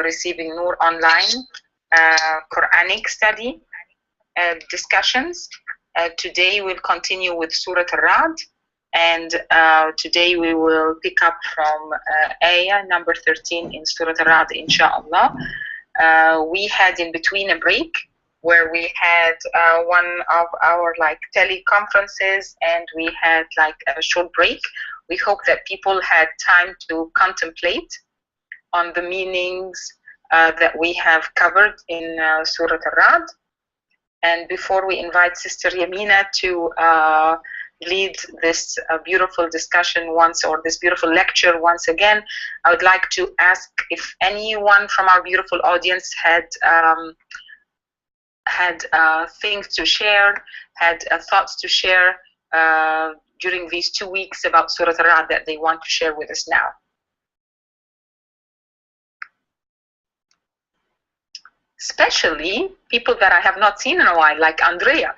Receiving Nur online Quranic study discussions. Today we'll continue with Surah Al-Ra'd, and today we will pick up from ayah number 13 in Surah Al-Ra'd, inshallah. We had in between a break where we had one of our teleconferences, and we had a short break. We hope that people had time to contemplate on the meanings that we have covered in Surah Al-Ra'd. And before we invite Sister Yamina to lead this beautiful discussion this beautiful lecture once again, I would like to ask if anyone from our beautiful audience had things to share, had thoughts to share during these 2 weeks about Surah Al-Ra'd that they want to share with us now. Especially people that I have not seen in a while, like Andrea.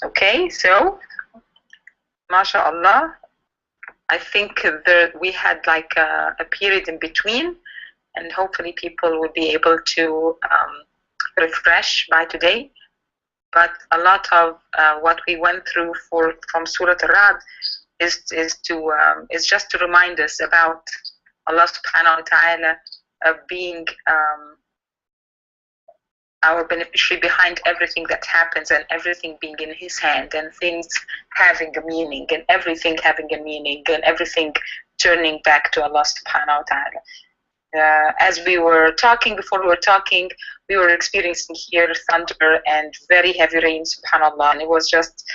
Okay, so mashallah, I think we had a period in between, and hopefully people will be able to refresh by today. But a lot of what we went through from Surah Al-Ra'd is just to remind us about Allah subhanahu wa ta'ala being our beneficiary behind everything that happens, and everything being in His hand, and things having a meaning, and everything having a meaning, and everything turning back to Allah subhanahu wa ta'ala. As we were talking, we were experiencing here thunder and very heavy rain, subhanAllah, and it was just,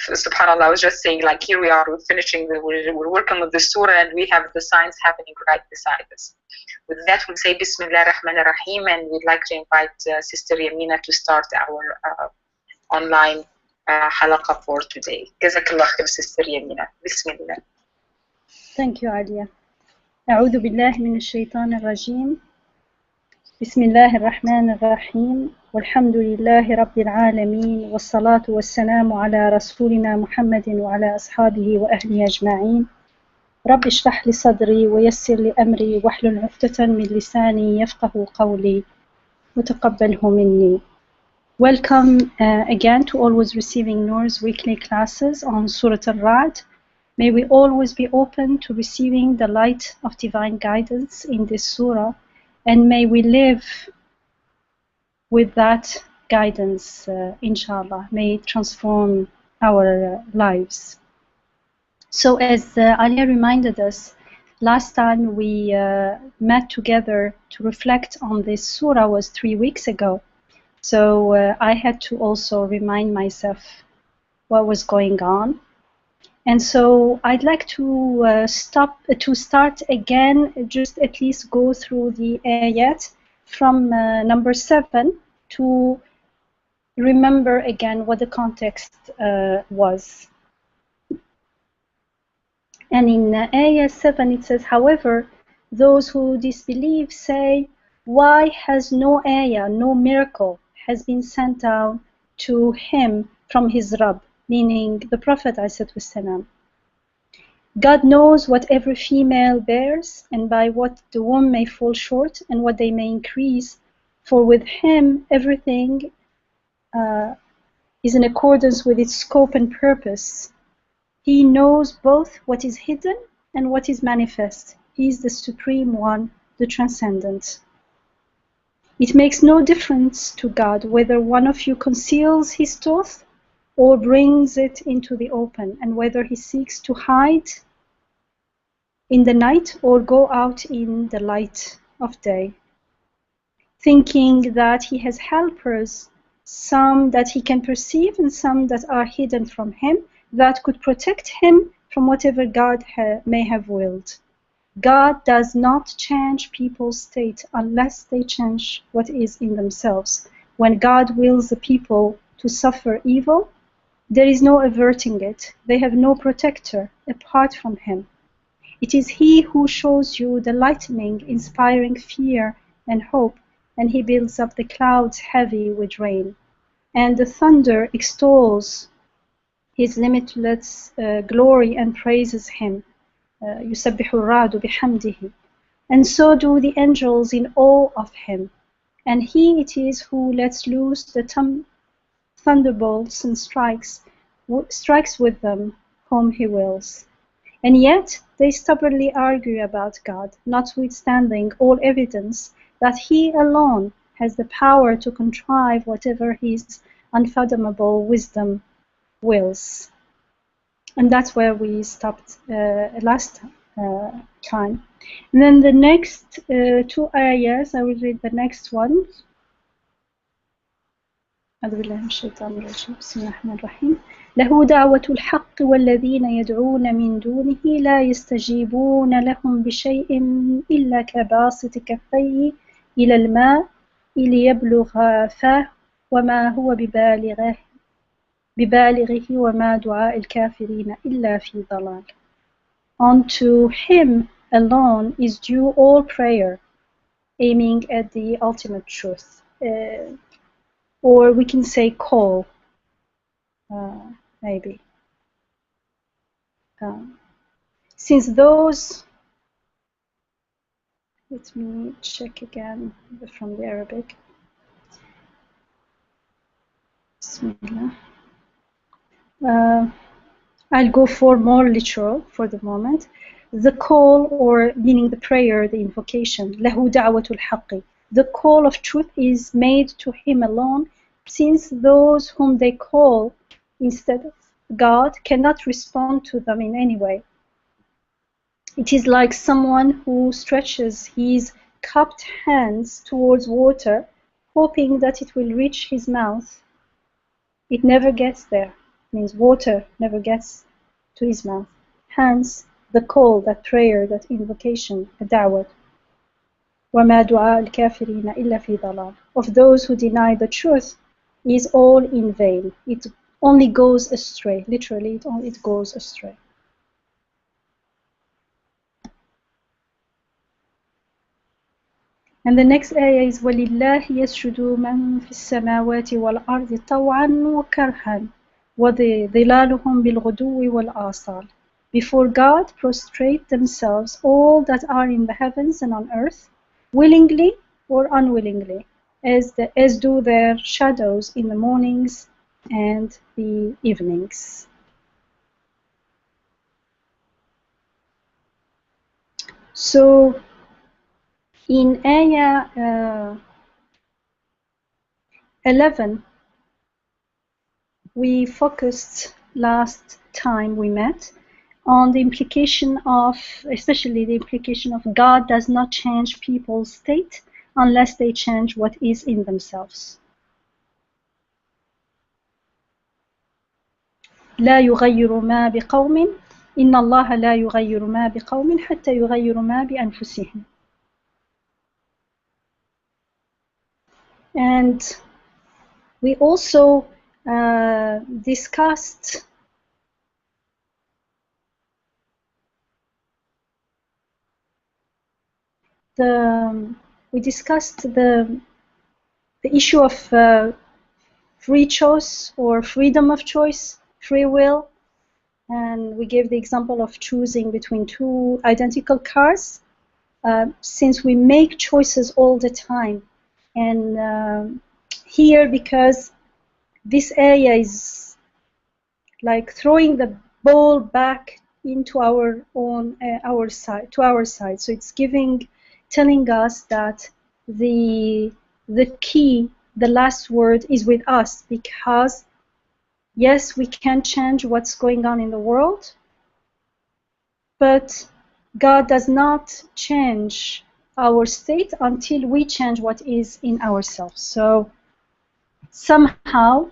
subhanAllah, I was just saying, here we are, we're working with the surah, and we have the signs happening right beside us. With that, we'll say Bismillah ar-Rahman ar-Rahim, and we'd like to invite Sister Yamina to start our online halaqa for today. Jazakallah khair, Sister Yamina. Bismillah. Thank you, Alia. أعوذ بالله من الشيطان الرجيم. بسم الله الرحمن الرحيم. والحمد لله رب العالمين، والصلاة والسلام على رسولنا محمد وعلى أصحابه وأهله أجمعين. رب اشرح لي صدري ويسر لي أمري واحلل عقدة من لساني يفقه قولي وتقبله مني. Welcome again to Always Receiving Nur's weekly classes on Surah Al-Ra'd. May we always be open to receiving the light of divine guidance in this surah, and may we live with that guidance, inshallah. May it transform our lives. So as Alia reminded us, last time we met together to reflect on this surah was 3 weeks ago. So I had to also remind myself what was going on. And so I'd like to start again, just at least go through the ayat from number 7 to remember again what the context was. And in ayah 7 it says, however, those who disbelieve say, why has no ayah, no miracle has been sent down to him from his Rabb? Meaning the Prophet ﷺ. God knows what every female bears, and by what the womb may fall short, and what they may increase. For with Him everything is in accordance with its scope and purpose. He knows both what is hidden and what is manifest. He is the Supreme One, the Transcendent. It makes no difference to God whether one of you conceals his truth or brings it into the open, and whether he seeks to hide in the night or go out in the light of day, thinking that he has helpers, some that he can perceive and some that are hidden from him, that could protect him from whatever God may have willed. God does not change people's state unless they change what is in themselves. When God wills the people to suffer evil, there is no averting it. They have no protector apart from Him. It is He who shows you the lightning, inspiring fear and hope, and He builds up the clouds heavy with rain. And the thunder extols His limitless glory and praises him. يسبح الرعد بحمده. And so do the angels in awe of him. And he it is who lets loose the thunderbolts and strikes with them whom he wills. And yet they stubbornly argue about God, notwithstanding all evidence that he alone has the power to contrive whatever his unfathomable wisdom wills. And that's where we stopped last time. And then the next two ayahs, I will read the next one. أعوذ بالله من الشيطان الرجيم بسم الله الرحمن الرحيم له دعوة الحق والذين يدعون من دونه لا يستجيبون لهم بشيء إلا كباسط كفيه إلى الماء ليبلغ فاه وما هو ببالغه وما دعاء الكافرين إلا في ضلال. Unto him alone is due all prayer, aiming at the ultimate truth. Or we can say call, maybe. Since those, let me check again from the Arabic. Bismillah. I'll go for more literal for the moment. The call, or meaning the prayer, the invocation, له دعوة الحق. The call of truth is made to him alone, since those whom they call instead of God cannot respond to them in any way. It is like someone who stretches his cupped hands towards water, hoping that it will reach his mouth. It never gets there. It means water never gets to his mouth. Hence, the call, that prayer, that invocation, a da'wah. وَمَا دُعَاءَ الْكَافِرِينَ إِلَّا فِي ضَلَالٍ. Of those who deny the truth is all in vain. It only goes astray. Literally, it goes astray. And the next ayah is وَلِلَّهِ يَسْجُدُ مَنْ فِي السَّمَاوَاتِ وَالْأَرْضِ طَوْعًا وَكَرْهًا وَظِلَالُهُمْ بِالْغُدُوِّ وَالْآصَالِ. Before God prostrate themselves all that are in the heavens and on earth, willingly or unwillingly, as do their shadows in the mornings and the evenings. So, in ayah 11, we focused last time we met on the implication of, especially the implication of God does not change people's state unless they change what is in themselves. لا يغير ما بقوم إن الله لا يغير ما بقوم حتى يغيروا ما بأنفسهم. And we also discussed the issue of free choice or freedom of choice, free will, and we gave the example of choosing between two identical cars. Since we make choices all the time, and here, because this area is like throwing the ball back into our own our side, so it's telling us that the key, the last word, is with us, because yes, we can change what's going on in the world, but God does not change our state until we change what is in ourselves. So somehow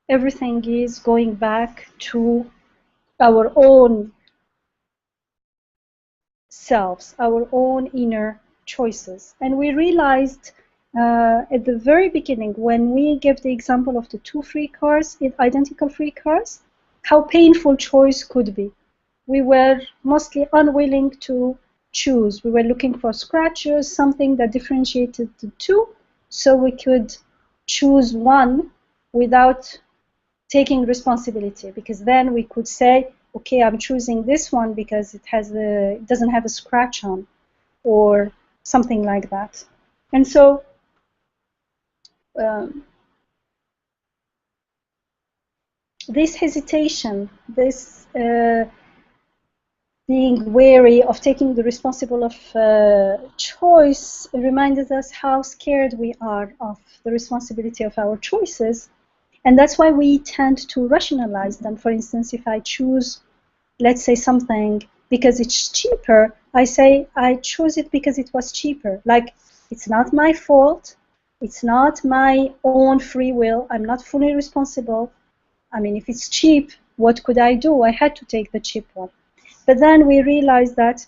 everything is going back to our own selves, our own inner choices. And we realized at the very beginning, when we gave the example of the two free cars, identical free cars, how painful choice could be. We were mostly unwilling to choose. We were looking for scratches, something that differentiated the two, so we could choose one without taking responsibility, because then we could say, okay, I'm choosing this one because it doesn't have a scratch on, or something like that. And so this hesitation, this being wary of taking the responsible of choice, reminded us how scared we are of the responsibility of our choices. And that's why we tend to rationalize them. For instance, if I choose, let's say, something because it's cheaper, I say I chose it because it was cheaper. Like, it's not my fault. It's not my own free will. I'm not fully responsible. I mean, if it's cheap, what could I do? I had to take the cheap one. But then we realize that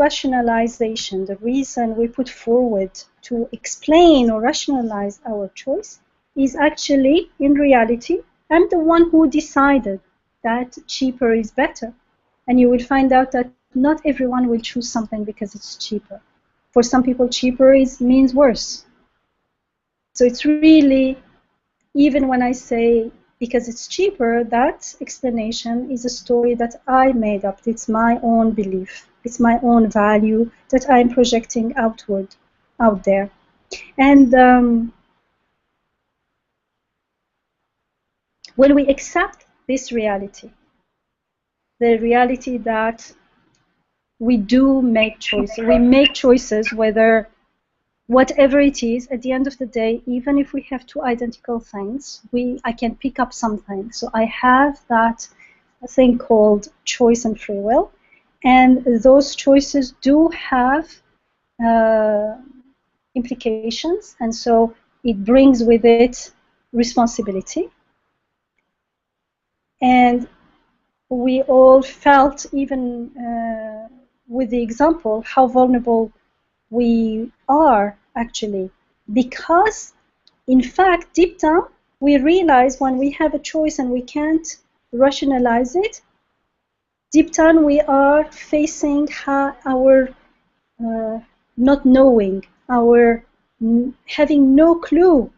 rationalization, the reason we put forward to explain or rationalize our choice, is actually, in reality, I'm the one who decided that cheaper is better. And you will find out that not everyone will choose something because it's cheaper. For some people, cheaper means worse. So it's really, even when I say because it's cheaper, that explanation is a story that I made up. It's my own belief. It's my own value that I'm projecting out there. And when we accept this reality, the reality that we do make choices, we make choices whatever it is, at the end of the day, even if we have two identical things, I can pick up something. So I have that thing called choice and free will, and those choices do have implications, and so it brings with it responsibility. And we all felt, even with the example, how vulnerable we are actually, because in fact, deep down, we realize when we have a choice and we can't rationalize it, deep down we are facing our not knowing, our having no clue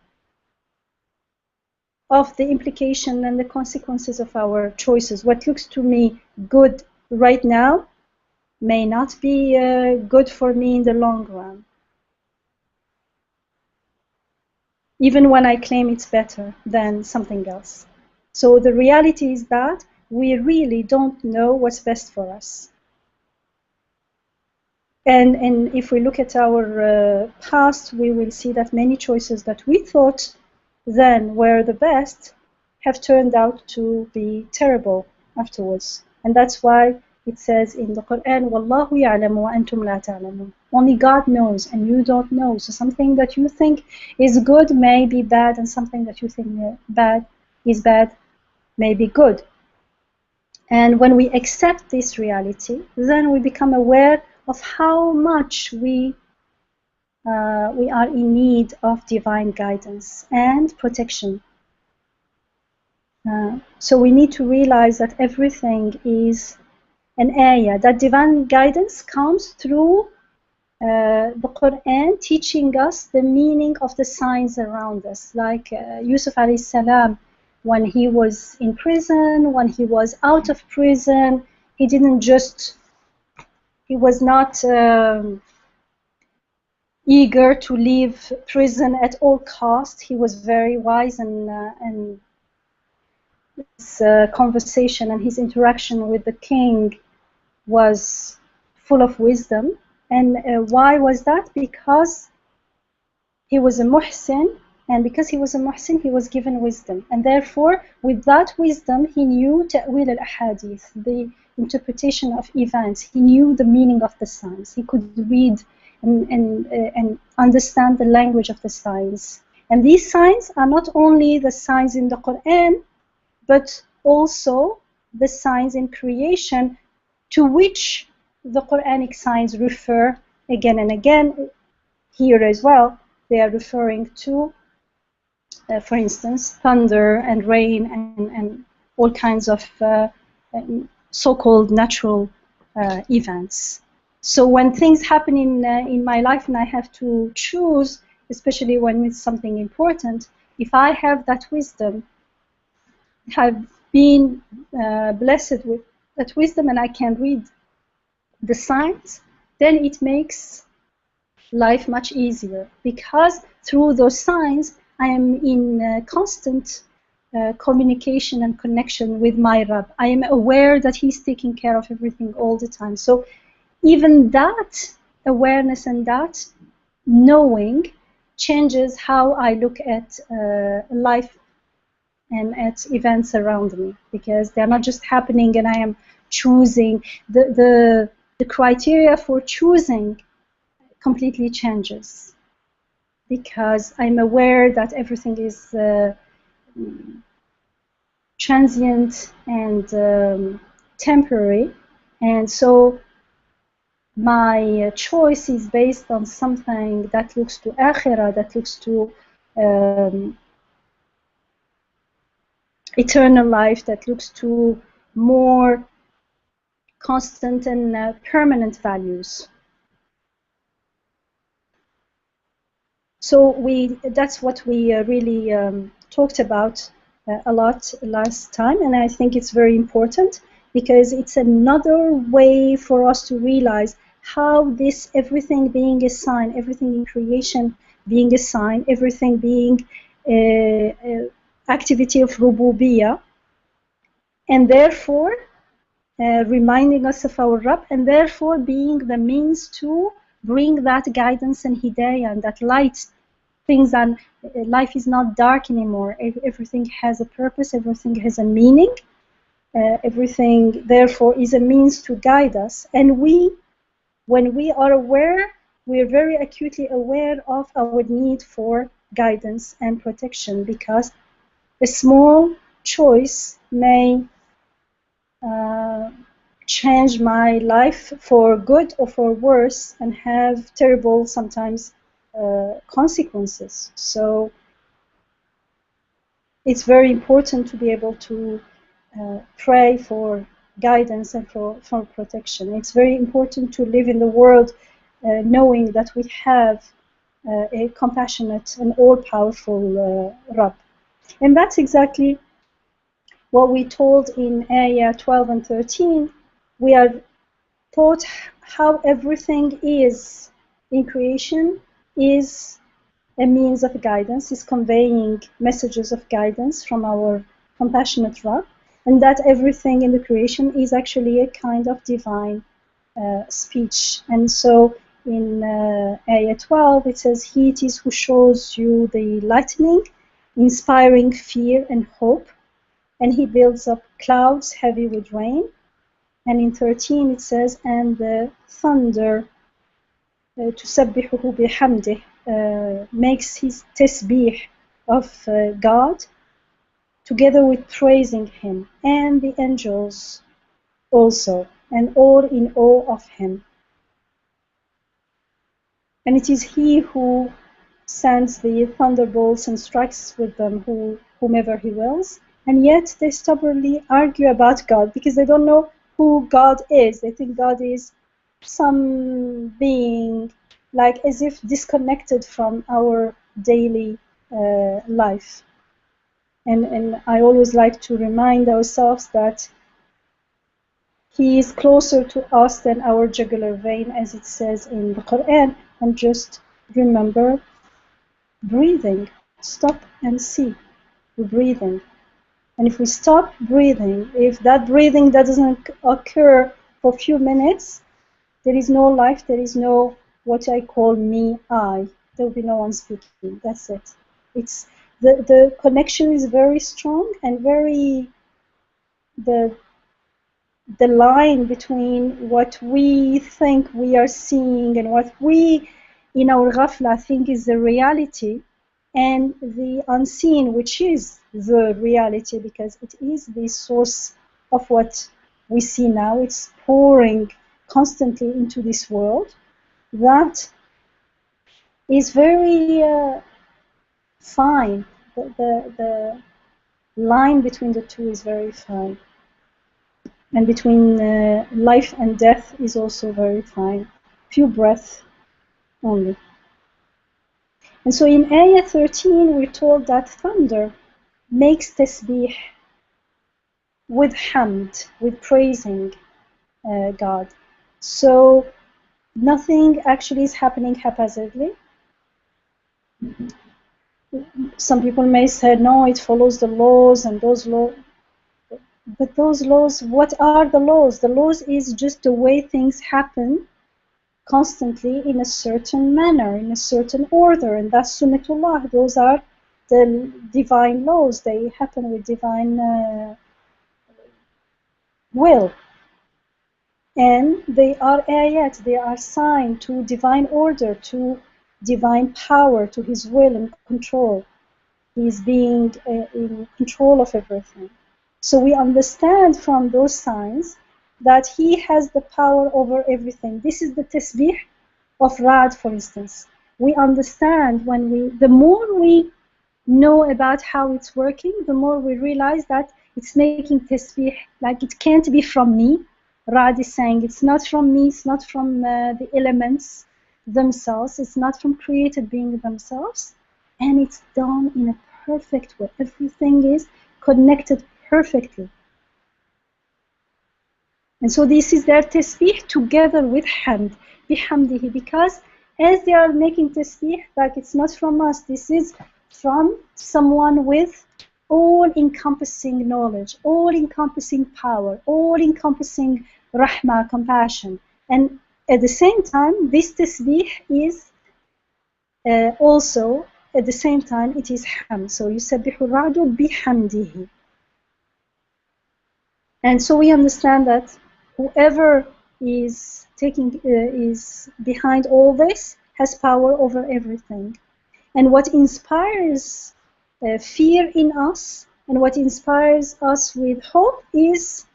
of the implication and the consequences of our choices. What looks to me good right now may not be good for me in the long run, even when I claim it's better than something else. So the reality is that we really don't know what's best for us. And if we look at our past, we will see that many choices that we thought then were the best have turned out to be terrible afterwards. And that's why it says in the Quran, وَاللَّهُ يَعْلَمُ وَأَنْتُمْ لَا تَعْلَمُونَ. Only God knows and you don't know. So something that you think is good may be bad, and something that you think is bad may be good. And when we accept this reality, then we become aware of how much we are in need of divine guidance and protection. So we need to realize that everything is an ayah. That divine guidance comes through the Quran teaching us the meaning of the signs around us. Like Yusuf alayhi salam, when he was in prison, when he was out of prison, he was not eager to leave prison at all costs. He was very wise, and his conversation and his interaction with the king was full of wisdom. And why was that? Because he was a muhsin, and because he was a muhsin, he was given wisdom. And therefore, with that wisdom, he knew ta'wil al-ahadith, the interpretation of events. He knew the meaning of the signs. He could read and understand the language of the signs. And these signs are not only the signs in the Quran, but also the signs in creation, to which the Quranic signs refer again and again. Here as well, they are referring to, for instance, thunder and rain and all kinds of so-called natural events. So when things happen in my life and I have to choose, especially when it's something important, if I have that wisdom, have been blessed with that wisdom and I can read the signs, then it makes life much easier, because through those signs I am in constant communication and connection with my Rabb. I am aware that He's taking care of everything all the time. So even that awareness and that knowing changes how I look at life and at events around me, because they're not just happening and I am choosing. The criteria for choosing completely changes, because I'm aware that everything is transient and temporary, and so my choice is based on something that looks to akhirah, that looks to eternal life, that looks to more constant and permanent values. So that's what we really talked about a lot last time, and I think it's very important, because it's another way for us to realize how this everything being a sign, everything in creation being a sign, everything being activity of rububiyyah, and therefore reminding us of our Rabb, and therefore being the means to bring that guidance and hidayah and that light. Things and life is not dark anymore. Everything has a purpose, everything has a meaning, everything therefore is a means to guide us. And when we are aware, we are very acutely aware of our need for guidance and protection, because a small choice may change my life for good or for worse and have terrible sometimes consequences. So it's very important to be able to pray for guidance and for protection. It's very important to live in the world knowing that we have a compassionate and all-powerful Rabb. And that's exactly what we told in Ayah 12 and 13. We are taught how everything is in creation is a means of guidance, is conveying messages of guidance from our compassionate Rabb, and that everything in the creation is actually a kind of divine speech. And so in Ayah 12 it says, He it is who shows you the lightning, inspiring fear and hope, and He builds up clouds heavy with rain. And in 13 it says, and the thunder تسبحه بحمده, makes his tasbih of God together with praising him, and the angels also, and all in awe of him. And it is he who sends the thunderbolts and strikes with them whomever he wills, and yet they stubbornly argue about God, because they don't know who God is. They think God is some being, like as if disconnected from our daily life. And I always like to remind ourselves that He is closer to us than our jugular vein, as it says in the Quran. And just remember breathing. Stop and see. We're breathing. And if we stop breathing, if that breathing doesn't occur for a few minutes, there is no life, there is no what I call me, I. There will be no one speaking. That's it. It's the connection is very strong, and very the line between what we think we are seeing and what we in our ghafla think is the reality, and the unseen, which is the reality, because it is the source of what we see now. It's pouring constantly into this world. That is very fine. The line between the two is very fine. And between life and death is also very fine. Few breaths only. And so in Ayah 13, we're told that thunder makes tasbih with hamd, with praising God. So nothing actually is happening haphazardly. Some people may say, no, it follows the laws, and those laws. But those laws, what are the laws? The laws is just the way things happen constantly in a certain manner, in a certain order, and that's sunnatullah. Those are the divine laws. They happen with divine will. And they are ayat, they are signed to divine order, to divine power, to his will and control. He is being in control of everything. So we understand from those signs that he has the power over everything. This is the tasbih of Ra'd, for instance. We understand the more we know about how it's working, the more we realize that it's making tasbih, like it can't be from me. Ra'd is saying it's not from me, it's not from the elements themselves, it's not from created beings themselves, and it's done in a perfect way. Everything is connected perfectly. And so this is their tasbih together with hamd, bihamdihi, because as they are making tasbih, like it's not from us, this is from someone with all-encompassing knowledge, all-encompassing power, all-encompassing rahmah, compassion. And at the same time, this tasbih is also, at the same time, it is hamd. So yusabbihu ra'du bihamdihi. And so we understand that whoever is is behind all this has power over everything. And what inspires fear in us and what inspires us with hope is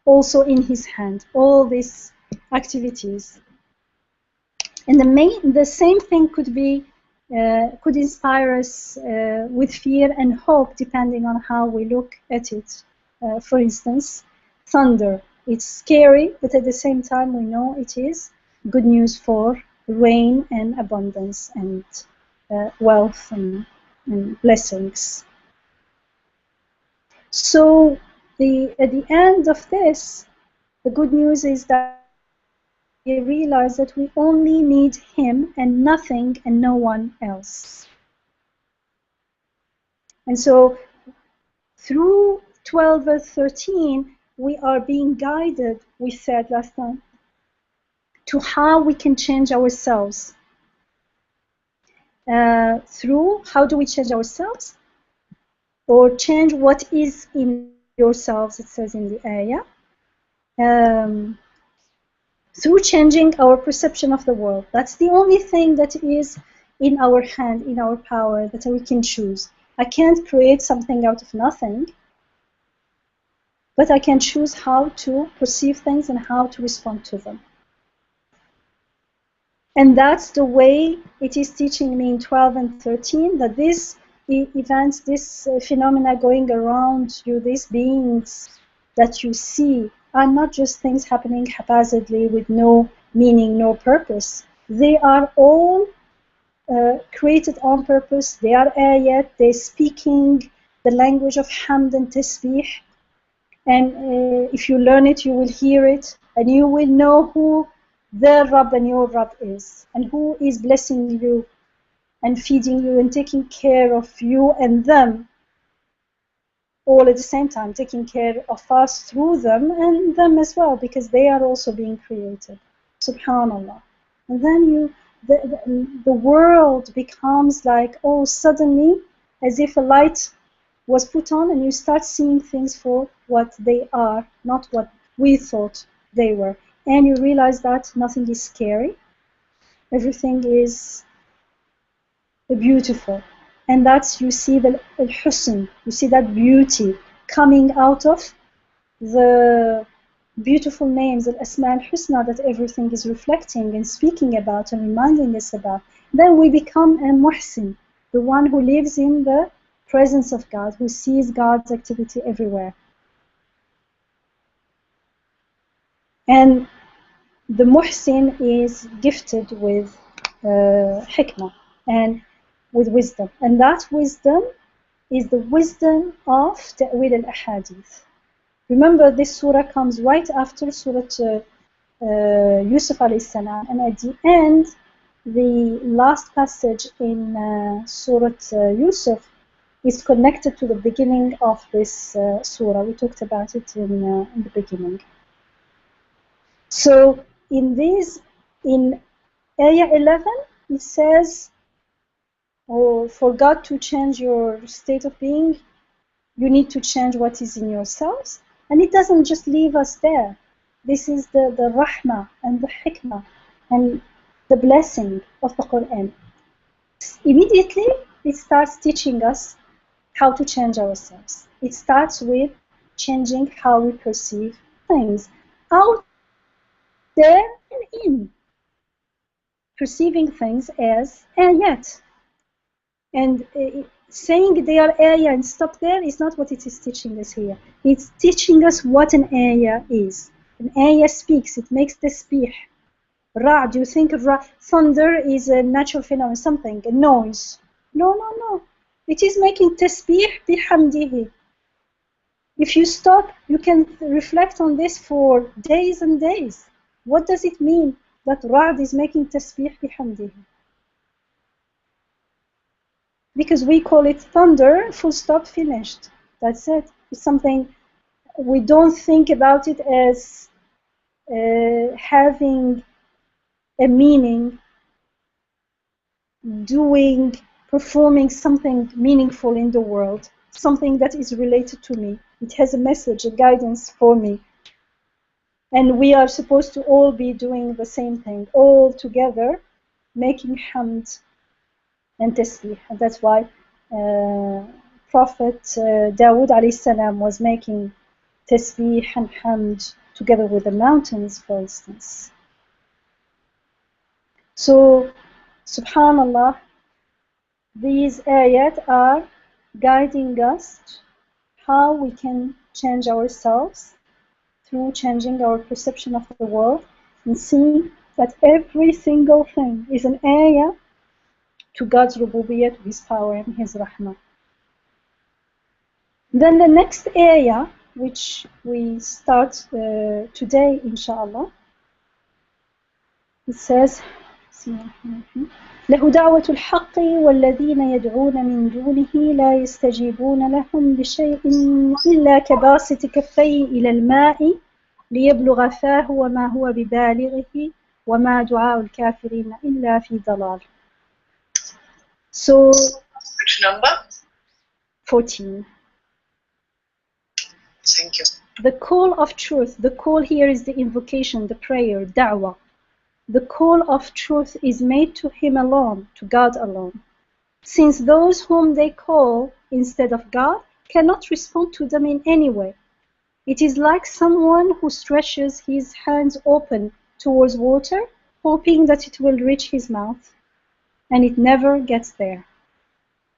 also in his hand, all these activities. And the same thing could inspire us with fear and hope depending on how we look at it. For instance, thunder. It's scary, but at the same time we know it is good news for rain and abundance and wealth and blessings. So at the end of this, the good news is that we realize that we only need him and nothing and no one else. And so through 12 verse 13, we are being guided, we said last time, to how we can change ourselves. Through how do we change ourselves? Or change what is in yourselves, it says in the ayah. Through changing our perception of the world. That's the only thing that is in our hand, in our power, that we can choose. I can't create something out of nothing, but I can choose how to perceive things and how to respond to them. And that's the way it is teaching me in 12 and 13, that these events, this phenomena going around you, these beings that you see, are not just things happening haphazardly with no meaning, no purpose. They are all created on purpose. They are ayat, they're speaking the language of hamd and tasbih. And if you learn it, you will hear it, and you will know who their Rabb and your Rabb is, and who is blessing you and feeding you and taking care of you and them, all at the same time, taking care of us through them and them as well, because they are also being created. Subhanallah. And then the world becomes like, oh, suddenly, as if a light was put on and you start seeing things for what they are, not what we thought they were. And you realize that nothing is scary. Everything is beautiful. And that's, you see the al-husn, you see that beauty coming out of the beautiful names, al-asma al-husna, that everything is reflecting and speaking about and reminding us about. Then we become a muhsin, the one who lives in the presence of God, who sees God's activity everywhere. And the muhsin is gifted with hikmah and with wisdom. And that wisdom is the wisdom of Ta'wil al-Ahadith. Remember, this surah comes right after Surah Yusuf alayhi salam, and at the end, the last passage in Surah Yusuf is connected to the beginning of this surah. We talked about it in the beginning. So in Ayah 11, it says, for God to change your state of being, you need to change what is in yourselves. And it doesn't just leave us there. This is the rahmah and the hikmah and the blessing of the Quran. Immediately, it starts teaching us how to change ourselves. It starts with changing how we perceive things out there and in. Perceiving things as ayat. And saying they are ayah and stop there is not what it is teaching us here. It's teaching us what an ayah is. An ayah speaks, it makes tasbih. Ra'd, you think of thunder is a natural phenomenon, something, a noise. No. It is making tasbih bihamdihi. If you stop, you can reflect on this for days and days. What does it mean that Ra'd is making tasbih bihamdihi? Because we call it thunder, full stop, finished. That's it. It's something, we don't think about it as having a meaning, performing something meaningful in the world, something that is related to me. It has a message, a guidance for me. And we are supposed to all be doing the same thing, all together, making hamd and tasbih. And that's why Prophet Dawood alayhi salam was making tasbih and hamd together with the mountains, for instance. So, subhanallah, these ayat are guiding us how we can change ourselves through changing our perception of the world and seeing that every single thing is an ayah to God's rububiyyah, to His power and His rahmah. Then the next ayah, which we start today, inshallah, it says, له دعوة الحق والذين يدعون من دونه لا يستجيبون لهم بشيء إلا كباسط كفيه إلى الماء ليبلغ فاه وما هو ببالغه وما دعاء الكافرين إلا في ضلال. So, which number? 14. Thank you. The call of truth, the call here is the invocation, the prayer, da'wah. The call of truth is made to Him alone, to God alone. Since those whom they call instead of God cannot respond to them in any way. It is like someone who stretches his hands open towards water, hoping that it will reach his mouth, and it never gets there.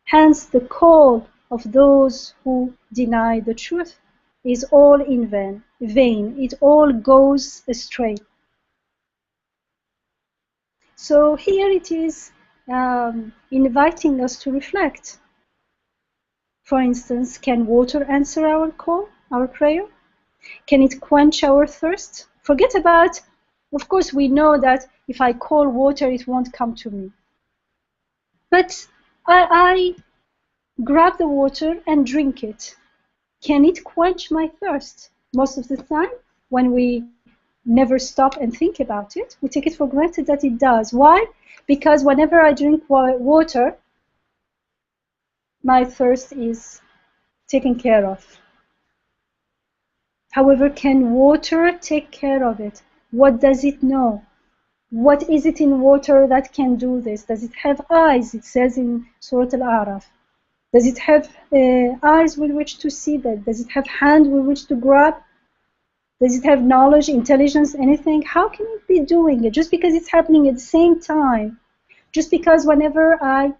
Hence, the call of those who deny the truth is all in vain. It all goes astray. So here it is inviting us to reflect. For instance, can water answer our call, our prayer? Can it quench our thirst? Forget about, of course, we know that if I call water, it won't come to me. But I grab the water and drink it. Can it quench my thirst? Most of the time, when we never stop and think about it, we take it for granted that it does. Why? Because whenever I drink water, my thirst is taken care of. However, can water take care of it? What does it know? What is it in water that can do this? Does it have eyes? It says in Surah Al-A'raf. Does it have eyes with which to see that? Does it have hands with which to grab? Does it have knowledge, intelligence, anything? How can it be doing it? Just because it's happening at the same time, just because whenever I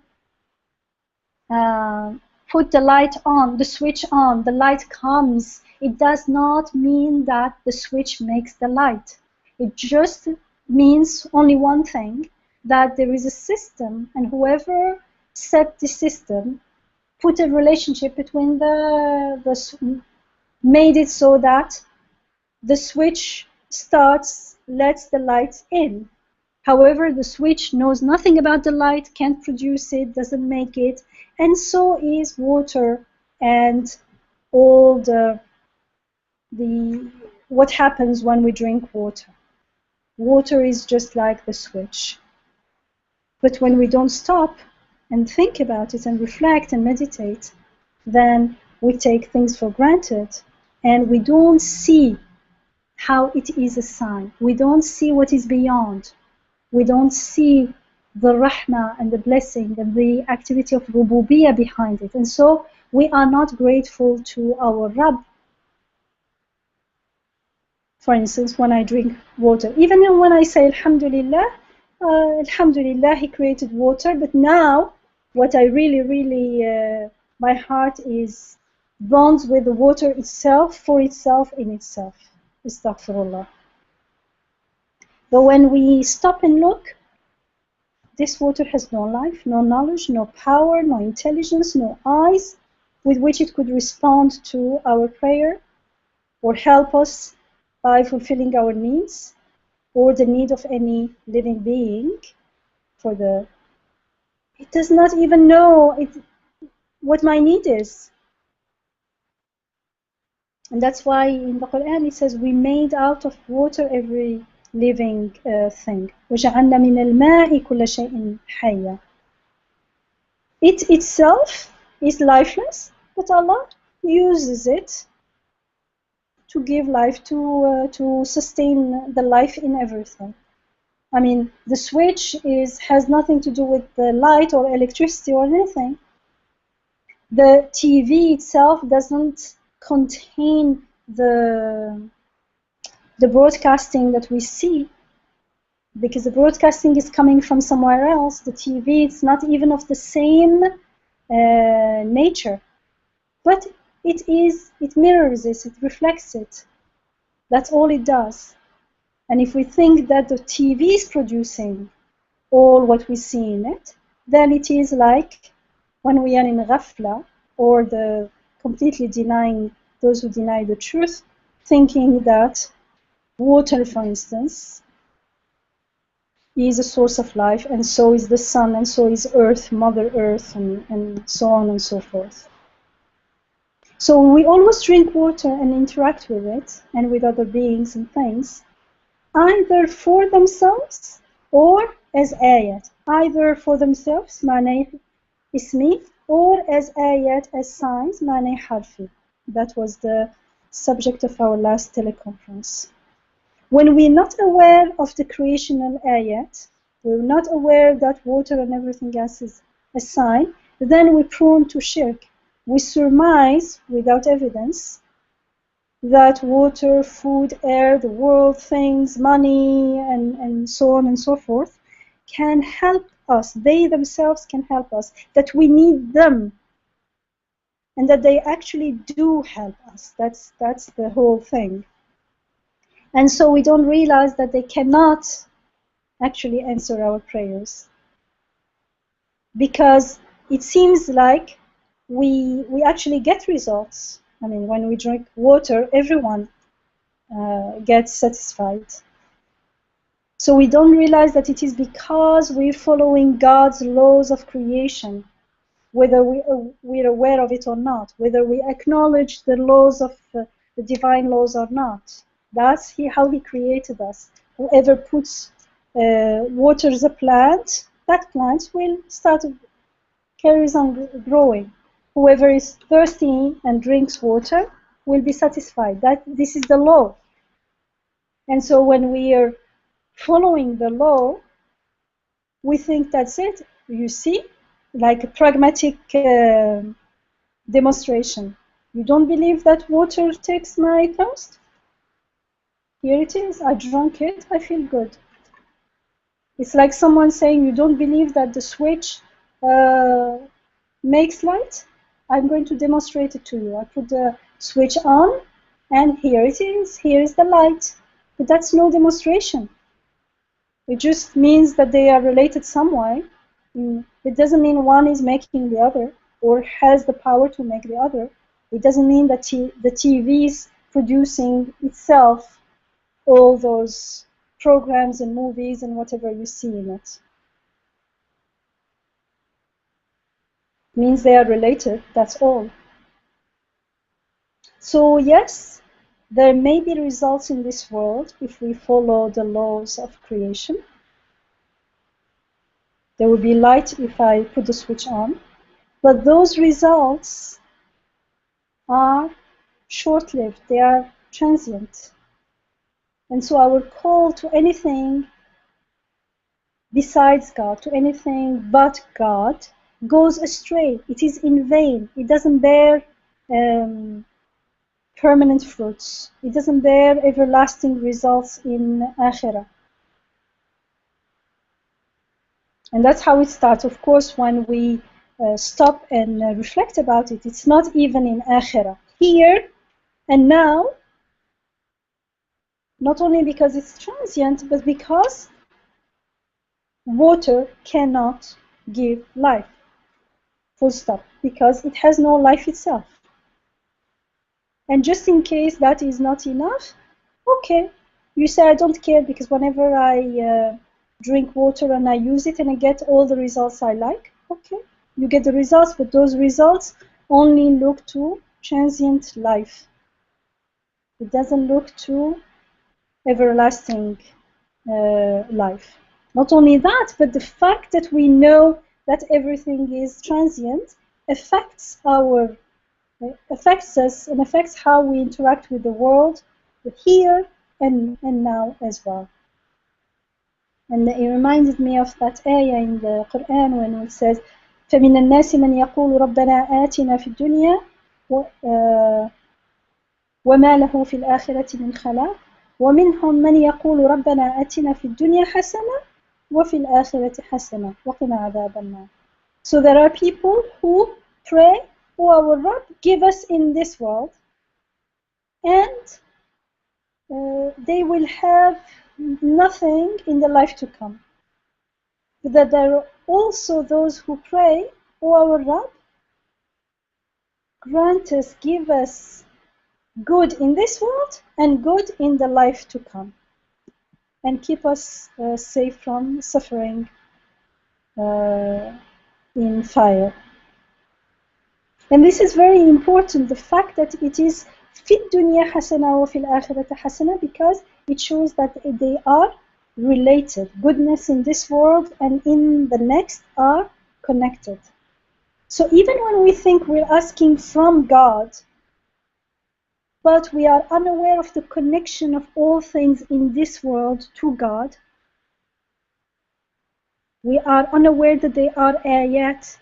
put the light on, the switch on, the light comes, it does not mean that the switch makes the light. It just means only one thing, that there is a system, and whoever set the system put a relationship between made it so that the switch starts, lets the light in. However, the switch knows nothing about the light, can't produce it, doesn't make it, and so is water and all what happens when we drink water. Water is just like the switch. But when we don't stop and think about it and reflect and meditate, then we take things for granted and we don't see how it is a sign. We don't see what is beyond. We don't see the rahmah and the blessing and the activity of rububiyyah behind it. And so we are not grateful to our Rabb. For instance, when I drink water, even when I say Alhamdulillah, Alhamdulillah, He created water, but now what I really, my heart is bonds with the water itself, for itself, in itself. Astaghfirullah. But when we stop and look, this water has no life, no knowledge, no power, no intelligence, no eyes with which it could respond to our prayer or help us by fulfilling our needs or the need of any living being. It does not even know what my need is. And that's why in the Quran it says we made out of water every living thing. وَجَعَلْنَا مِنَ الْمَاءِ كُلَّ شَيْءٍ حَيًّا. It itself is lifeless, but Allah uses it to give life, to sustain the life in everything. I mean, the switch has nothing to do with the light or electricity or anything. The TV itself doesn't contain the broadcasting that we see, because the broadcasting is coming from somewhere else. The TV, it's not even of the same nature, but it mirrors it, it reflects it. That's all it does. And if we think that the TV is producing all what we see in it, then it is like when we are in ghafla, or completely denying, those who deny the truth, thinking that water, for instance, is a source of life, and so is the sun, and so is Earth, Mother Earth, and so on and so forth. So we always drink water and interact with it and with other beings and things, either for themselves or as ayat, either for themselves, معنى ismi, or as ayat, as signs, معنى harfi. That was the subject of our last teleconference. When we're not aware of the creational ayat, we're not aware that water and everything else is a sign, then we're prone to shirk. We surmise, without evidence, that water, food, air, the world, things, money, and so on and so forth can help us. They themselves can help us, that we need them, and that they actually do help us. That's the whole thing. And so we don't realize that they cannot actually answer our prayers, because it seems like we actually get results. I mean, when we drink water, everyone gets satisfied. So we don't realize that it is because we're following God's laws of creation, whether we're aware of it or not, whether we acknowledge the laws of the divine laws or not. That's how He created us. Whoever waters a plant, that plant will carries on growing. Whoever is thirsty and drinks water will be satisfied. This is the law. And so when we are following the law, we think that's it. You see, like a pragmatic demonstration. You don't believe that water takes my thirst? Here it is. I drank it. I feel good. It's like someone saying, you don't believe that the switch makes light? I'm going to demonstrate it to you. I put the switch on, and here it is. Here is the light. But that's no demonstration. It just means that they are related some way. It doesn't mean one is making the other. or has the power to make the other. It doesn't mean that the TV is producing itself all those programs and movies and whatever you see in it. It means they are related, that's all. So yes, there may be results in this world if we follow the laws of creation. There will be light if I put the switch on. But those results are short-lived, they are transient. And so our call to anything besides God, to anything but God, goes astray. It is in vain. It doesn't bear permanent fruits. It doesn't bear everlasting results in Akhirah. And that's how it starts. Of course, when we stop and reflect about it, it's not even in Akhirah. Here and now, not only because it's transient, but because water cannot give life. Full stop. Because it has no life itself. And just in case that is not enough, okay, you say I don't care because whenever I drink water and I use it and I get all the results I like, okay, you get the results, but those results only look to transient life. It doesn't look to everlasting life. Not only that, but the fact that we know that everything is transient affects us and affects how we interact with the world here and now as well. And it reminded me of that ayah in the Quran when it says فَمِنَ النَّاسِ مَنْ يَقُولُ رَبَّنَا آتِنَا فِي الدُّنْيَا وَمَا لَهُ فِي الْآخِرَةِ مِنْ خَلَاقٍ وَمِنْهُمْ مَنْ يَقُولُ رَبَّنَا آتِنَا فِي الدُّنْيا حَسَنَةً وَفِي الْآخِرَةِ حَسَنَةً وَقِنَا عَذَابَ النَّارِ. So there are people who pray, "O our Rabb, give us in this world," and they will have nothing in the life to come. But that there are also those who pray, "O our Rabb, grant us, give us good in this world and good in the life to come, and keep us safe from suffering in fire." And this is very important, the fact that it is في الدنيا حسنة وفي الآخرة حسنة, because it shows that they are related. Goodness in this world and in the next are connected. So even when we think we're asking from God, but we are unaware of the connection of all things in this world to God, we are unaware that they are ayat,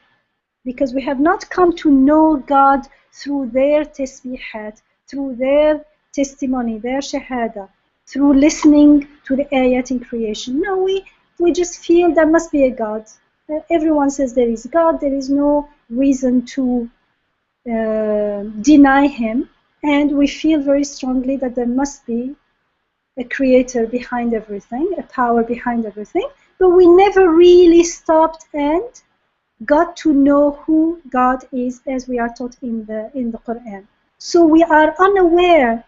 because we have not come to know God through their tasbihat, through their testimony, their shahada, through listening to the ayat in creation. No, we just feel there must be a God. Everyone says there is God, there is no reason to deny him, and we feel very strongly that there must be a creator behind everything, a power behind everything, but we never really stopped and got to know who God is, as we are taught in the Quran. So we are unaware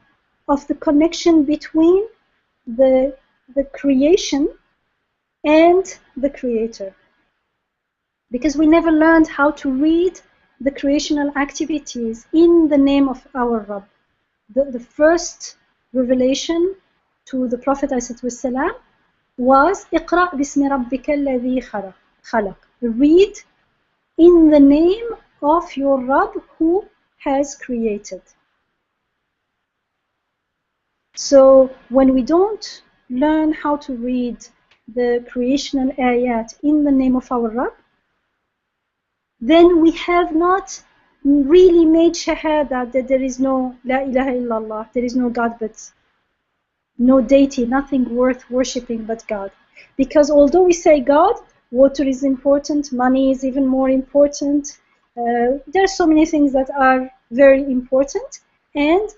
of the connection between the creation and the creator, because we never learned how to read the creational activities in the name of our Rabb. The first revelation to the Prophet ﷺ was اقرأ باسم ربك الذي خلق. Read in the name of your Rabb who has created. So when we don't learn how to read the creational ayat in the name of our Rabb, then we have not really made shahada that there is no La ilaha illallah, there is no God but no deity, nothing worth worshipping but God. Because although we say God, water is important, money is even more important, there are so many things that are very important, and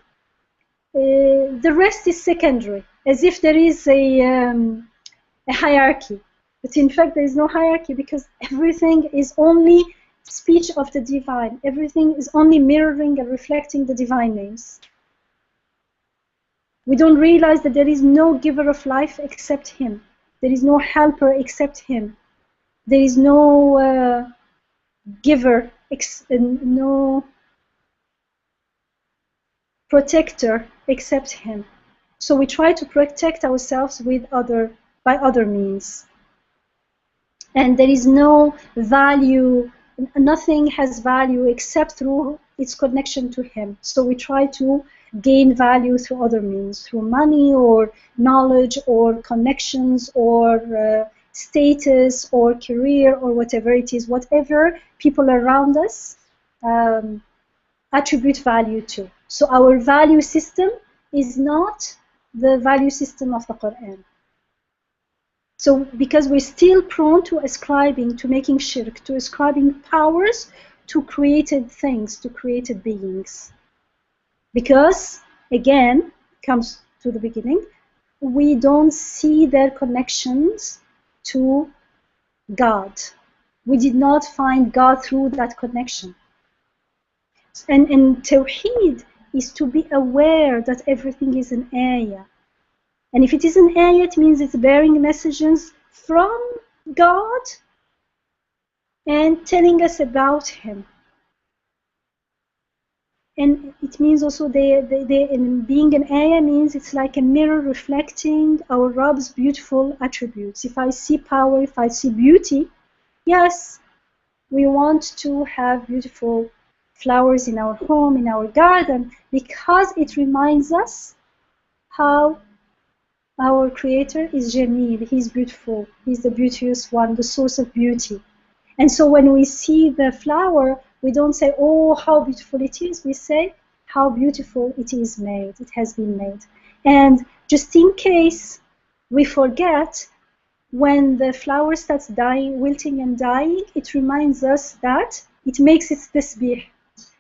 the rest is secondary, as if there is a hierarchy. But in fact, there is no hierarchy, because everything is only speech of the divine. Everything is only mirroring and reflecting the divine names. We don't realize that there is no giver of life except him. There is no helper except him. There is no giver, no protector except him. So we try to protect ourselves by other means. And there is no value, nothing has value except through its connection to him. So we try to gain value through other means, through money or knowledge or connections or status or career or whatever it is, whatever people around us attribute value to. So our value system is not the value system of the Quran. So because we're still prone to ascribing, to making shirk, to ascribing powers to created things, to created beings. Because, again, comes to the beginning, we don't see their connections to God. We did not find God through that connection. And Tawheed is to be aware that everything is an ayah. And if it is an ayah, it means it's bearing messages from God and telling us about him. And it means also being an ayah means it's like a mirror reflecting our Rabb's beautiful attributes. If I see power, if I see beauty, yes, we want to have beautiful flowers in our home, in our garden, because it reminds us how our Creator is Jameel, He's beautiful, He's the beauteous one, the source of beauty. And so when we see the flower, we don't say, oh, how beautiful it is. We say, how beautiful it is made, it has been made. And just in case we forget, when the flower starts dying, wilting and dying, it reminds us that it makes its tasbih.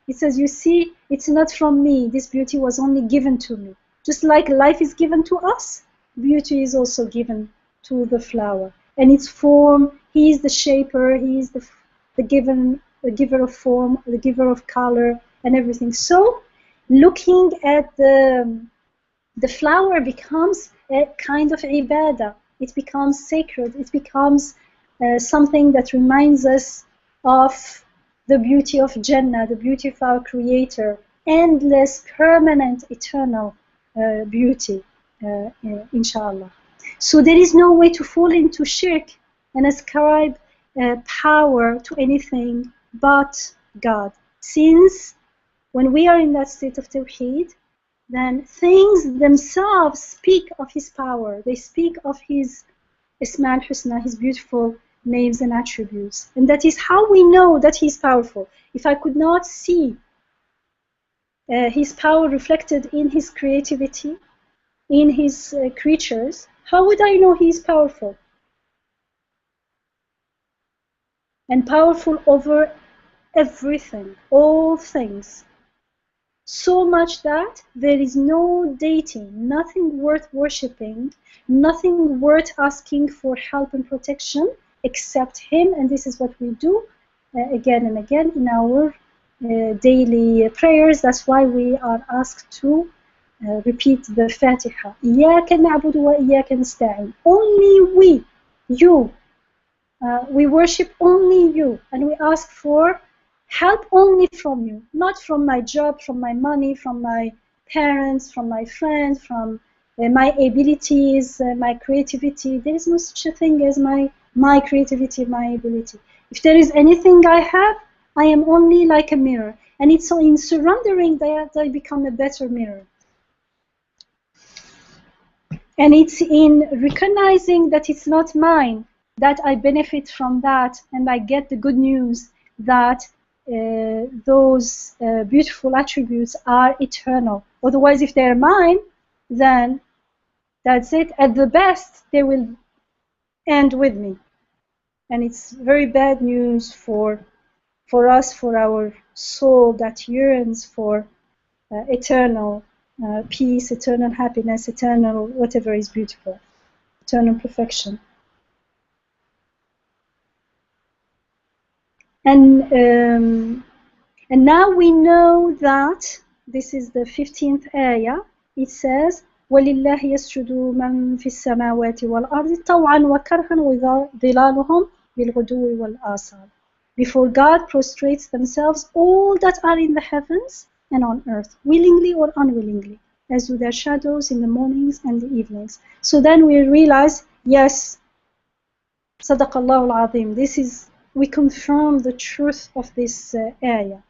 It says, you see, it's not from me. This beauty was only given to me. Just like life is given to us, beauty is also given to the flower. And its form, he is the shaper, he is the giver of form, the giver of color, and everything. So, looking at the flower becomes a kind of ibadah. It becomes sacred. It becomes something that reminds us of the beauty of Jannah, the beauty of our Creator, endless, permanent, eternal beauty, inshallah. So there is no way to fall into shirk and ascribe power to anything but God. Since when we are in that state of Tawheed, then things themselves speak of His power. They speak of His Isma al-Husna, His beautiful names and attributes. And that is how we know that He is powerful. If I could not see His power reflected in His creativity, in His creatures, how would I know He is powerful? And powerful over everything, all things. So much that there is no deity, nothing worth worshipping, nothing worth asking for help and protection except Him. And this is what we do again and again in our daily prayers. That's why we are asked to repeat the Fatiha. إِيَّاكَ نَعْبُدُ وَإِيَّاكَ نَسْتَعِينُ. Only we, you. We worship only you, and we ask for help only from you, not from my job, from my money, from my parents, from my friends, from my abilities, my creativity. There is no such a thing as my creativity, my ability. If there is anything I have, I am only like a mirror. And it's in surrendering that I become a better mirror. And it's in recognizing that it's not mine, that I benefit from that, and I get the good news that those beautiful attributes are eternal. Otherwise, if they're mine, then that's it. At the best, they will end with me. And it's very bad news for us, for our soul that yearns for eternal peace, eternal happiness, eternal whatever is beautiful, eternal perfection. And now we know that this is the 15th ayah. It says وَلِلَّهِ يَسْجُدُ مَنْ فِي السَّمَاوَاتِ وَالْأَرْضِ طَوْعًا وَكَرْهًا وَظِلَالُهُمْ بِالْغُدُوِّ وَالْآصَالِ. Before God prostrates themselves all that are in the heavens and on earth, willingly or unwillingly, as do their shadows in the mornings and the evenings. So then we realize, yes, Sadaqallahu al-Azim, this is, we confirm the truth of this ayah.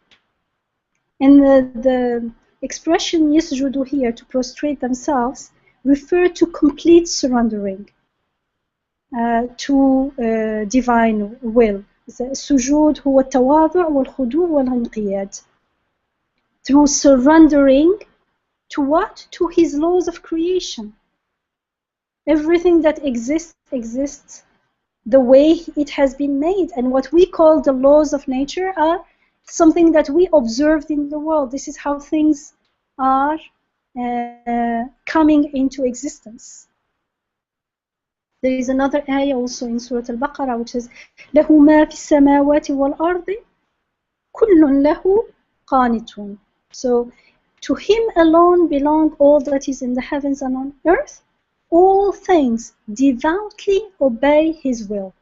And the expression yasjudu here, to prostrate themselves, refer to complete surrendering to divine will. السجود هو التواضع والخضوع والانقياد. Through surrendering to what? To his laws of creation. Everything that exists the way it has been made. And what we call the laws of nature are something that we observed in the world. This is how things are coming into existence. There is another ayah also in Surah Al-Baqarah which says لَهُ مَا فِي السَّمَاوَاتِ وَالْأَرْضِ كُلٌّ لَهُ قَانِتٌ. So to him alone belong all that is in the heavens and on earth. All things devoutly obey his will.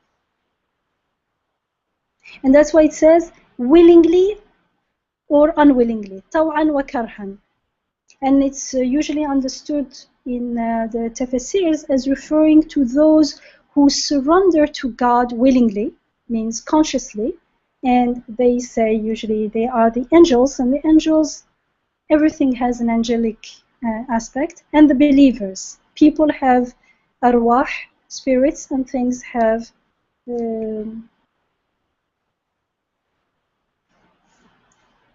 And that's why it says willingly or unwillingly, طوعا وكرها. And it's usually understood in the tafsirs as referring to those who surrender to God willingly, means consciously, and they say usually they are the angels, and the angels, everything has an angelic aspect, and the believers. People have arwah, spirits, and things have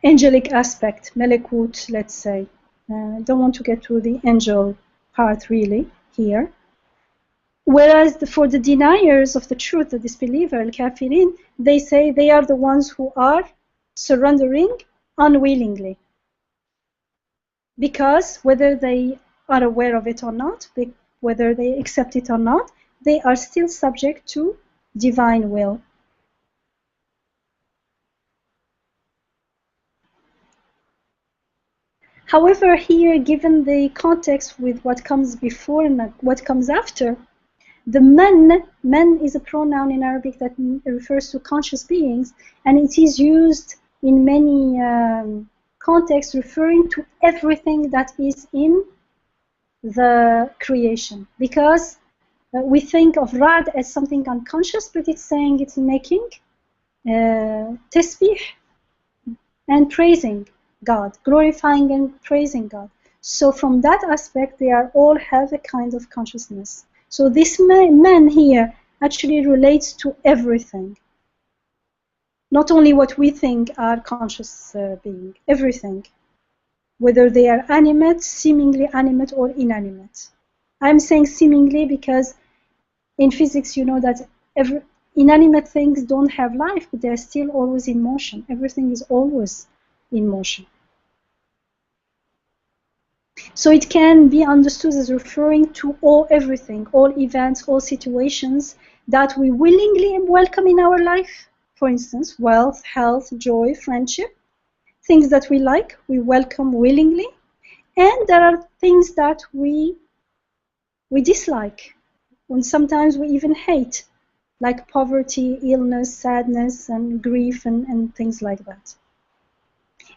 angelic aspect, melekut, let's say. Don't want to get to the angel part really here. Whereas for the deniers of the truth, the disbeliever, al-kafirin, they say they are the ones who are surrendering unwillingly. Because whether they are aware of it or not, whether they accept it or not, they are still subject to divine will. However, here, given the context with what comes before and what comes after, the man is a pronoun in Arabic that refers to conscious beings, and it is used in many contexts referring to everything that is in the creation. Because we think of Rad as something unconscious, but it's saying it's making tasbih and praising God, glorifying and praising God. So from that aspect, they are all have a kind of consciousness. So this man here actually relates to everything. Not only what we think are conscious being, everything. Whether they are animate, seemingly animate, or inanimate. I'm saying seemingly because in physics you know that inanimate things don't have life, but they're still always in motion. Everything is always in motion. So it can be understood as referring to everything, all events, all situations that we willingly welcome in our life. For instance, wealth, health, joy, friendship, things that we like, we welcome willingly. And there are things that we dislike, and sometimes we even hate, like poverty, illness, sadness, and grief, and things like that.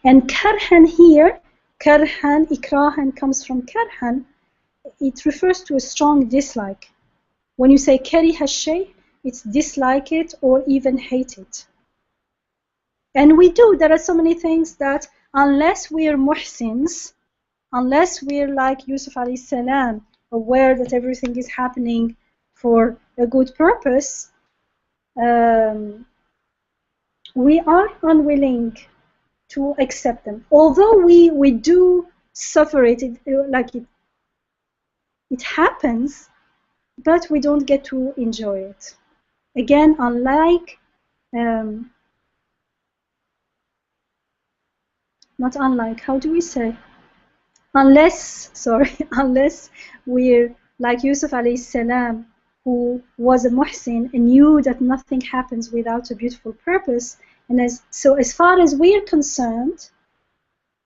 And karhan here, karhan, ikrahan comes from karhan. It refers to a strong dislike. When you say kariha shay, it's dislike it or even hate it. And we do. There are so many things that unless we are muhsins, unless we're like Yusuf alayhi salam, aware that everything is happening for a good purpose, we are unwilling to accept them. Although we do suffer it, it happens, but we don't get to enjoy it. Again, unlike, not unlike, how do we say? Unless we're like Yusuf alayhi salam, who was a muhsin and knew that nothing happens without a beautiful purpose, And as far as we're concerned,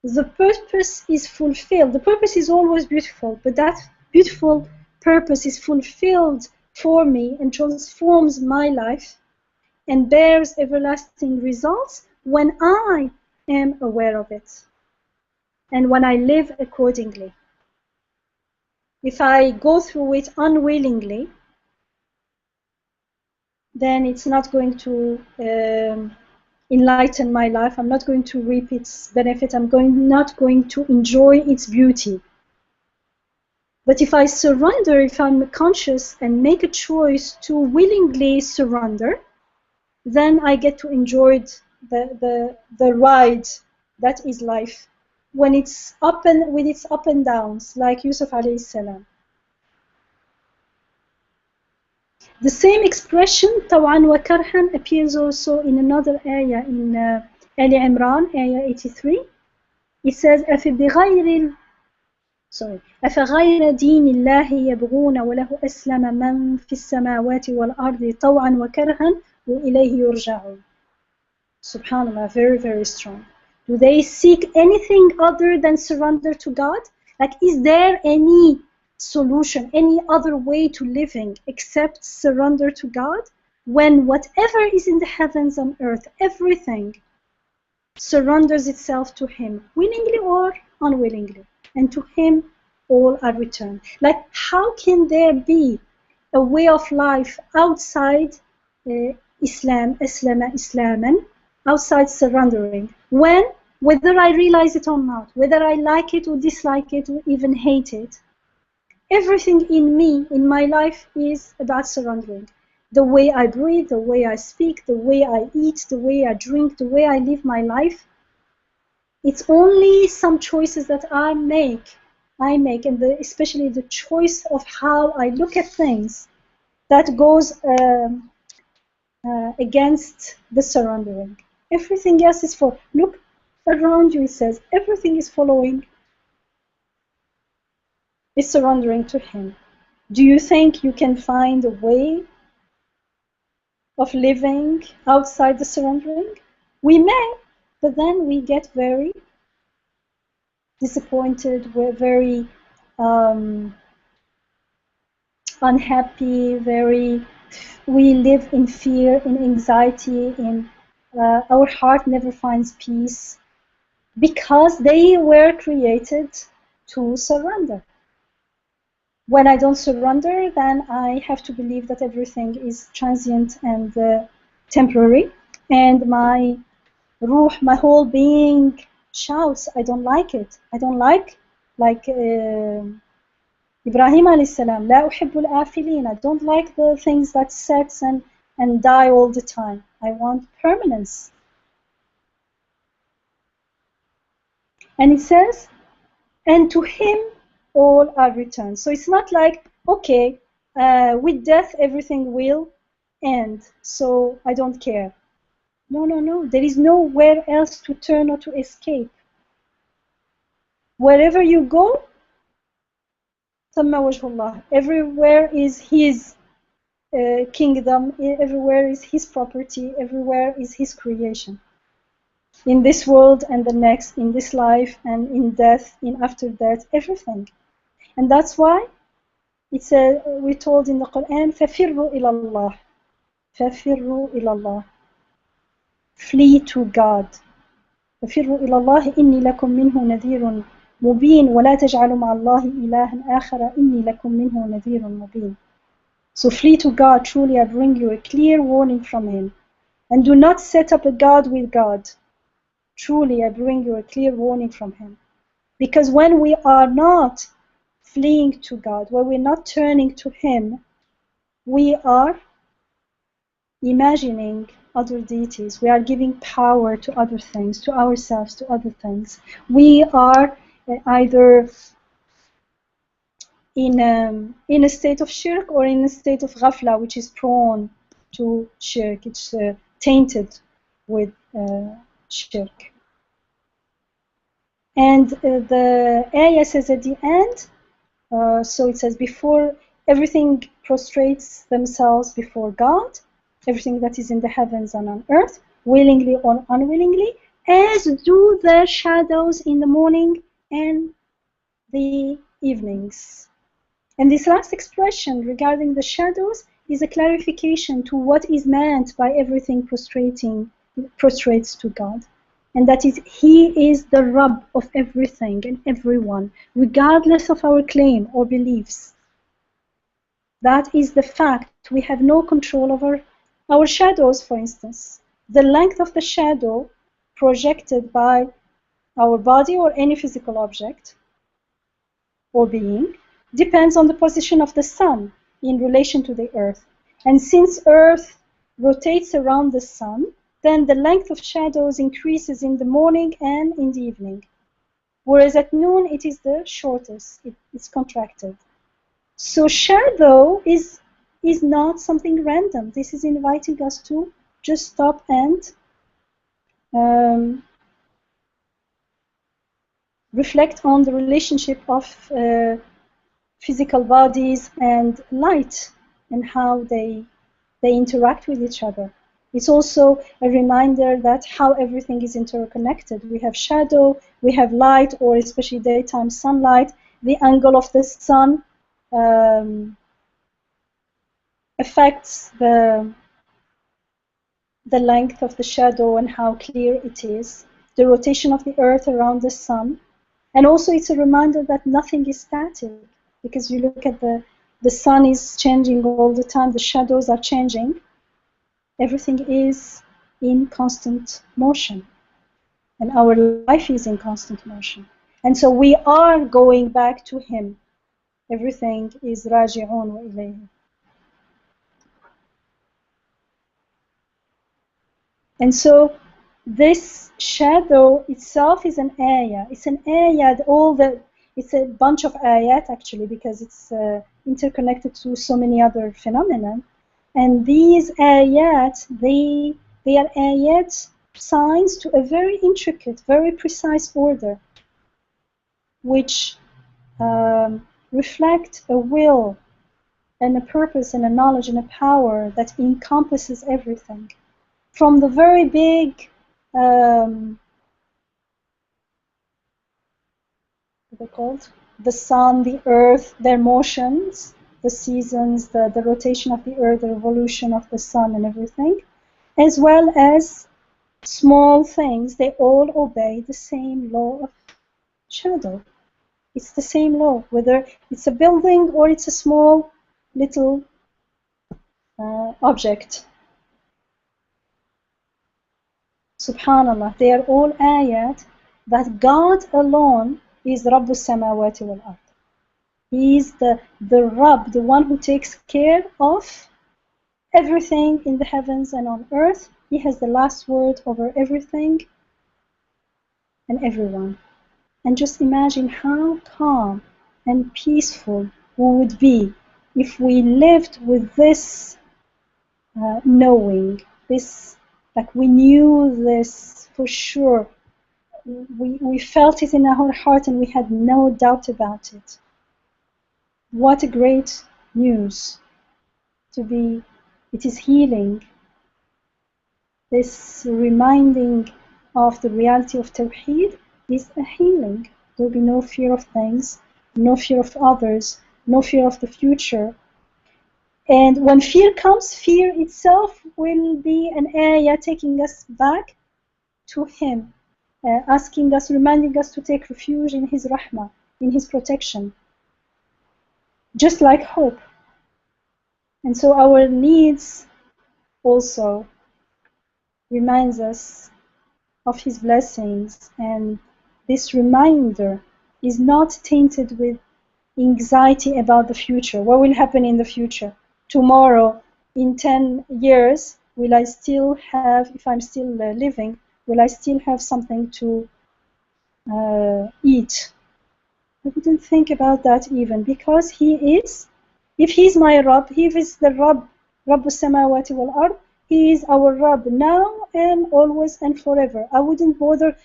the purpose is fulfilled. The purpose is always beautiful, but that beautiful purpose is fulfilled for me and transforms my life and bears everlasting results when I am aware of it and when I live accordingly. If I go through it unwillingly, then it's not going to enlighten my life. I'm not going to reap its benefit. I'm not going to enjoy its beauty. But if I surrender, if I'm conscious and make a choice to willingly surrender, then I get to enjoy the ride that is life. When it's with its up and downs, like Yusuf alayhi salam. The same expression, طوعا وكرها, appears also in another ayah in Ali Imran, ayah 83. It says, أفغير دين الله يبغون وله أسلم من في السماوات والأرض طوعا وكرها وإليه يرجعون. Subhanallah, very, very strong. Do they seek anything other than surrender to God? Like, is there any solution, any other way to living except surrender to God? When whatever is in the heavens and earth, everything surrenders itself to Him, willingly or unwillingly, and to Him all are returned. Like, how can there be a way of life outside Islam, Islaman, outside surrendering, when, whether I realize it or not, whether I like it or dislike it or even hate it, everything in me, in my life, is about surrendering. The way I breathe, the way I speak, the way I eat, the way I drink, the way I live my life, it's only some choices that I make, and especially the choice of how I look at things, that goes against the surrendering. Everything else is for, look around you, it says, everything is following, is surrendering to Him. Do you think you can find a way of living outside the surrendering? We may, but then we get very disappointed, we're very unhappy, we live in fear, in anxiety, our heart never finds peace, because they were created to surrender. When I don't surrender, then I have to believe that everything is transient and temporary, and my ruh, my whole being shouts, I don't like it. I don't like Ibrahim alayhi salam, لا أحب الآفلين. I don't like the things that sets and die all the time. I want permanence. And it says, and to Him all are returned. So it's not like, okay, with death everything will end, so I don't care. No, no, no. There is nowhere else to turn or to escape. Wherever you go, ثم وجه الله. Everywhere is His kingdom, everywhere is His property, everywhere is His creation. In this world and the next, in this life and in death, in after death, everything. And that's why it says, we're told in the Quran, فَفِرُّوا إِلَى اللَّهِ. فَفِرُّوا إِلَى اللَّهِ. Flee to God. فَفِرُّوا إِلَى اللَّهِ إِنِّي لَكُمْ مِنْهُ نَذِيرٌ مُبِينٌ وَلَا تَجْعَلُوا مَعَ اللَّهِ إِلَهًا آخَرَ إِنِّي لَكُمْ مِنْهُ نَذِيرٌ مُبِينٌ. So flee to God, truly I bring you a clear warning from Him. And do not set up a God with God. Truly I bring you a clear warning from Him. Because when we are not fleeing to God, when we're not turning to Him, we are imagining other deities. We are giving power to other things, to ourselves, to other things. We are either in a state of shirk or in a state of ghafla, which is prone to shirk. It's tainted with shirk. And the ayah says at the end, so it says, before everything prostrates themselves before God, everything that is in the heavens and on earth, willingly or unwillingly, as do the shadows in the morning and the evenings. And this last expression regarding the shadows is a clarification to what is meant by everything prostrates to God. And that is, He is the Rabb of everything and everyone, regardless of our claim or beliefs. That is the fact. We have no control over our shadows, for instance. The length of the shadow projected by our body or any physical object or being depends on the position of the sun in relation to the earth. And since earth rotates around the sun, then the length of shadows increases in the morning and in the evening. Whereas at noon it is the shortest, it's contracted. So shadow is not something random. This is inviting us to just stop and reflect on the relationship of physical bodies and light and how they interact with each other. It's also a reminder that how everything is interconnected. We have shadow, we have light, or especially daytime sunlight. The angle of the sun affects the length of the shadow and how clear it is, the rotation of the earth around the sun. And also it's a reminder that nothing is static, because you look at the sun is changing all the time, the shadows are changing. Everything is in constant motion, and our life is in constant motion. And so we are going back to Him. Everything is raji'un wa ilayhi. And so this shadow itself is an ayah. It's an ayah. It's a bunch of ayat actually, because it's interconnected to so many other phenomena. And these ayat, they are ayat signs to a very intricate, very precise order, which reflect a will and a purpose and a knowledge and a power that encompasses everything. From the very big, what are they called? The sun, the earth, their motions, the seasons, the rotation of the earth, the revolution of the sun and everything, as well as small things, they all obey the same law of shadow. It's the same law, whether it's a building or it's a small little object. Subhanallah, they are all ayat that God alone is Rabbus Samawati wal Ard. He is the Rabb, the one who takes care of everything in the heavens and on earth. He has the last word over everything and everyone. And just imagine how calm and peaceful we would be if we lived with this knowing, this, like we knew this for sure. We felt it in our heart and we had no doubt about it. What a great news to be. It is healing. This reminding of the reality of Tawheed is a healing. There will be no fear of things, no fear of others, no fear of the future. And when fear comes, fear itself will be an ayah taking us back to Him, asking us, reminding us to take refuge in His rahmah, in His protection, just like hope. And so our needs also reminds us of His blessings, and this reminder is not tainted with anxiety about the future. What will happen in the future? Tomorrow, in 10 years, will I still have, if I'm still living, will I still have something to eat? I wouldn't think about that even, because He is, if He's my Rabb, He is the Rabb, Rabbus Samawati wal Ard. He is our Rabb now and always and forever. I wouldn't bother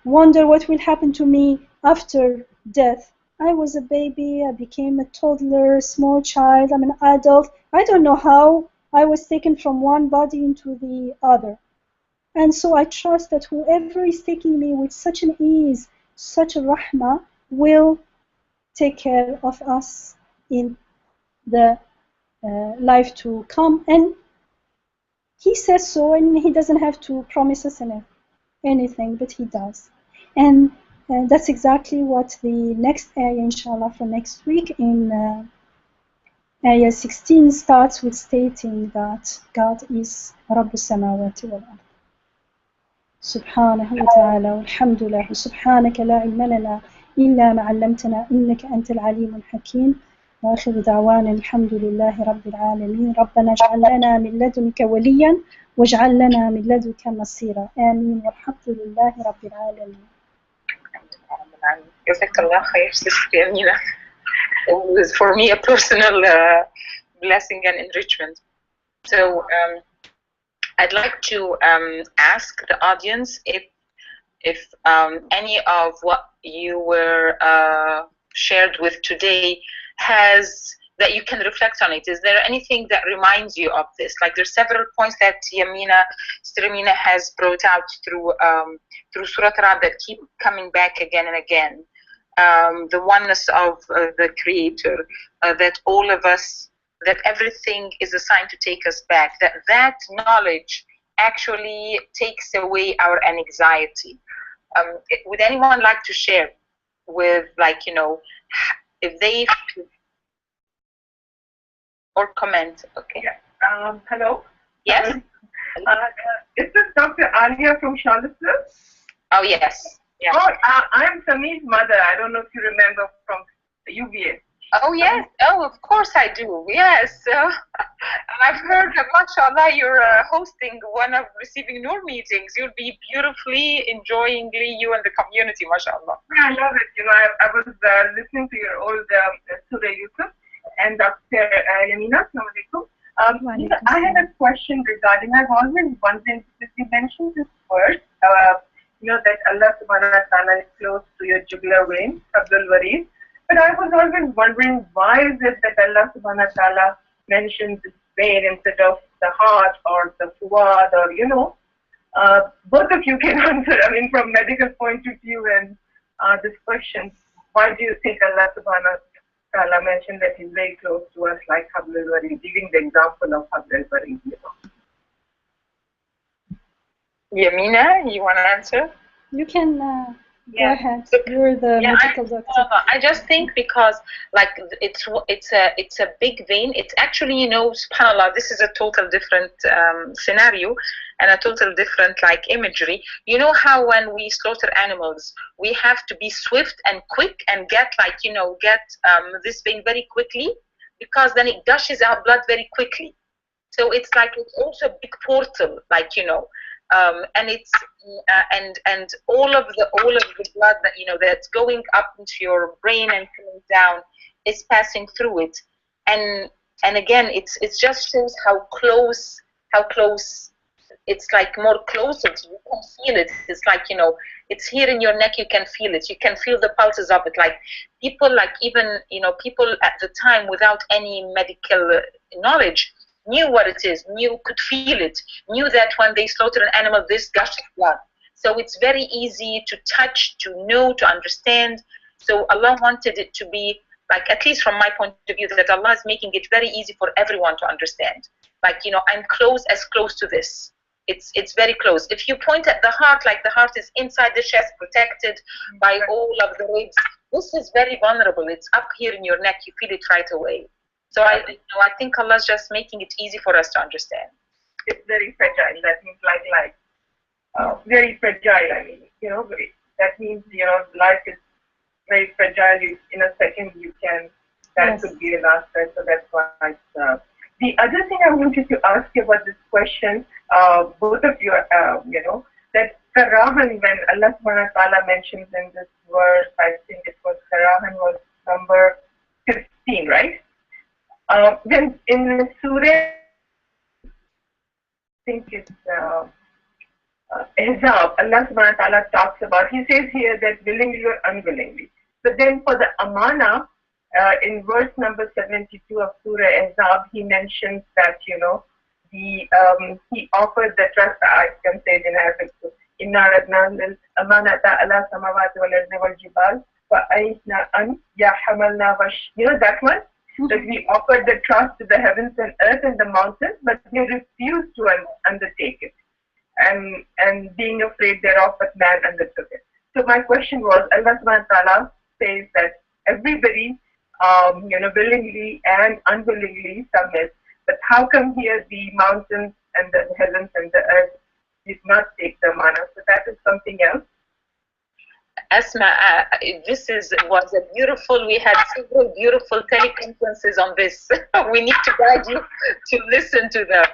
wonder what will happen to me after death. I was a baby, I became a toddler, small child, I'm an adult. I don't know how I was taken from one body into the other. And so I trust that whoever is taking me with such an ease, such a rahmah, will take care of us in the life to come. And he says so, and he doesn't have to promise us anything, but he does. And that's exactly what the next ayah, inshallah, for next week in ayah 16 starts with stating that God is Rabb al-Samawati wal-Ard. سبحانه وتعالى والحمد لله سبحانك لا علم لنا إلا ما علمتنا إنك أنت العليم الحكيم وآخر دعوانا الحمد لله رب العالمين ربنا اجعل لنا من لدنك وليا واجعل لنا من لدنك نصيرا آمين والحمد لله رب العالمين. جزاك الله خير Sister Yamina. It was for me a personal blessing and enrichment. So I'd like to ask the audience if any of what you were shared with today has that you can reflect on it. Is there anything that reminds you of this? Like there's several points that Sister Yamina has brought out through Surat that keep coming back again and again. The oneness of the Creator, that all of us, that everything is assigned to take us back, that knowledge actually takes away our anxiety. Would anyone like to share with, like, you know, if they, or comment? Okay. Yeah. Hello. Yes. Is this Dr. Alia from Charlottesville? Oh yes. Yeah. Oh, I'm Sameer's mother. I don't know if you remember from UVA. Oh yes. Oh, of course I do. Yes. I've heard that, mashallah, you're hosting one of Receiving Nur meetings. You'll be beautifully, enjoyingly, you and the community, mashallah. Yeah, I love it. You know, I was listening to your old Surah Yusuf and Dr. Yamina. You know, I had a question regarding, I've always wondered, because you mentioned this verse, you know, that Allah subhanahu wa ta'ala is close to your jugular vein, Abdul Warid. But I was always wondering, why is it that Allah subhanahu wa ta'ala mentions this vein instead of the heart or the fuad, or, you know, both of you can answer, I mean, from medical point of view and this question, why do you think Allah subhanahu wa ta'ala mentioned that he's very close to us, like Abdul Warid, giving the example of Abdul Warid, you know? Yamina, you want to answer? You can go ahead. You're the medical doctor. I just think because, like, it's a big vein. It's actually, you know, subhanallah, this is a total different scenario and a total different, like, imagery. You know how when we slaughter animals, we have to be swift and quick and get, like, you know, this vein very quickly, because then it gushes out blood very quickly. So it's like, it's also a big portal, like, you know. And it's and all of the blood that, you know, that's going up into your brain and coming down is passing through it, and again it's just shows how close it's, like, more closer to you. You can feel it. It's like, you know, it's here in your neck. You can feel it. You can feel the pulses of it. Like people, like, even, you know, people at the time without any medical knowledge knew what it is, could feel it, knew that when they slaughter an animal, this gushes blood. So it's very easy to touch, to know, to understand. So Allah wanted it to be, like, at least from my point of view, that Allah is making it very easy for everyone to understand. Like, you know, I'm close to this. It's very close. If you point at the heart, like, the heart is inside the chest, protected by all of the ribs. This is very vulnerable. It's up here in your neck. You feel it right away. So I think Allah is just making it easy for us to understand. It's very fragile. That means very fragile. I mean, you know, that means, you know, life is very fragile. In a second, that could be the last breath. So that's why it's, the other thing I wanted to ask you about this question, both of you, you know, that Karahan, when Allah subhanahu wa ta'ala mentions in this verse, I think it was Karahan was number 15, right? Then in Surah, I think it's Hijab, Allah subhanahu wa ta'ala talks about, he says here that willingly or unwillingly. But then for the Amana, in verse number 72 of Surah Ahzab, he mentions that, you know, he offered the trust. I can say it in Arabic too. إِنَّا عَرَضْنَا الْأَمَانَةَ عَلَى السَّمَاوَاتِ وَالْأَرْضِ وَالْجِبَالِ فَأَبَيْنَ أَنْ يَحْمِلْنَهَا You know that one? That we offered the trust to the heavens and earth and the mountains, but they refused to undertake it. And being afraid thereof, but man undertook it. So my question was, Allah subhanahu wa ta'ala says that everybody, willingly and unwillingly submits. But how come here the mountains and the heavens and the earth did not take the manna? So that is something else. Asma, was a beautiful. We had several beautiful teleconferences on this. We need to guide you to listen to them,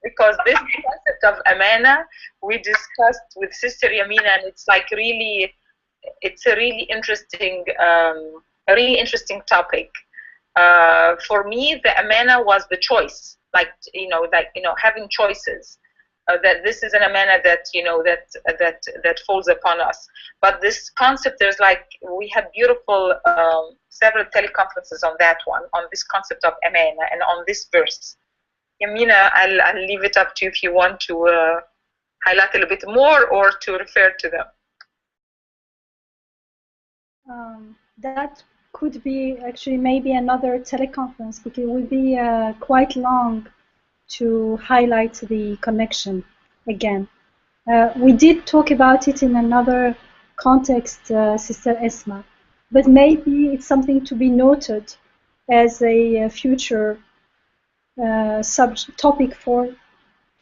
because this concept of amana we discussed with Sister Yamina, and it's like it's a really interesting topic. For me, the amana was the choice, having choices. That this is an amana that that falls upon us. But this concept, we had beautiful several teleconferences on that one, on this concept of amana and on this verse. Yamina, I'll leave it up to you if you want to highlight a little bit more or to refer to them. That could be actually maybe another teleconference, because it would be quite long to highlight the connection again. We did talk about it in another context, Sister Esma, but maybe it's something to be noted as a future topic for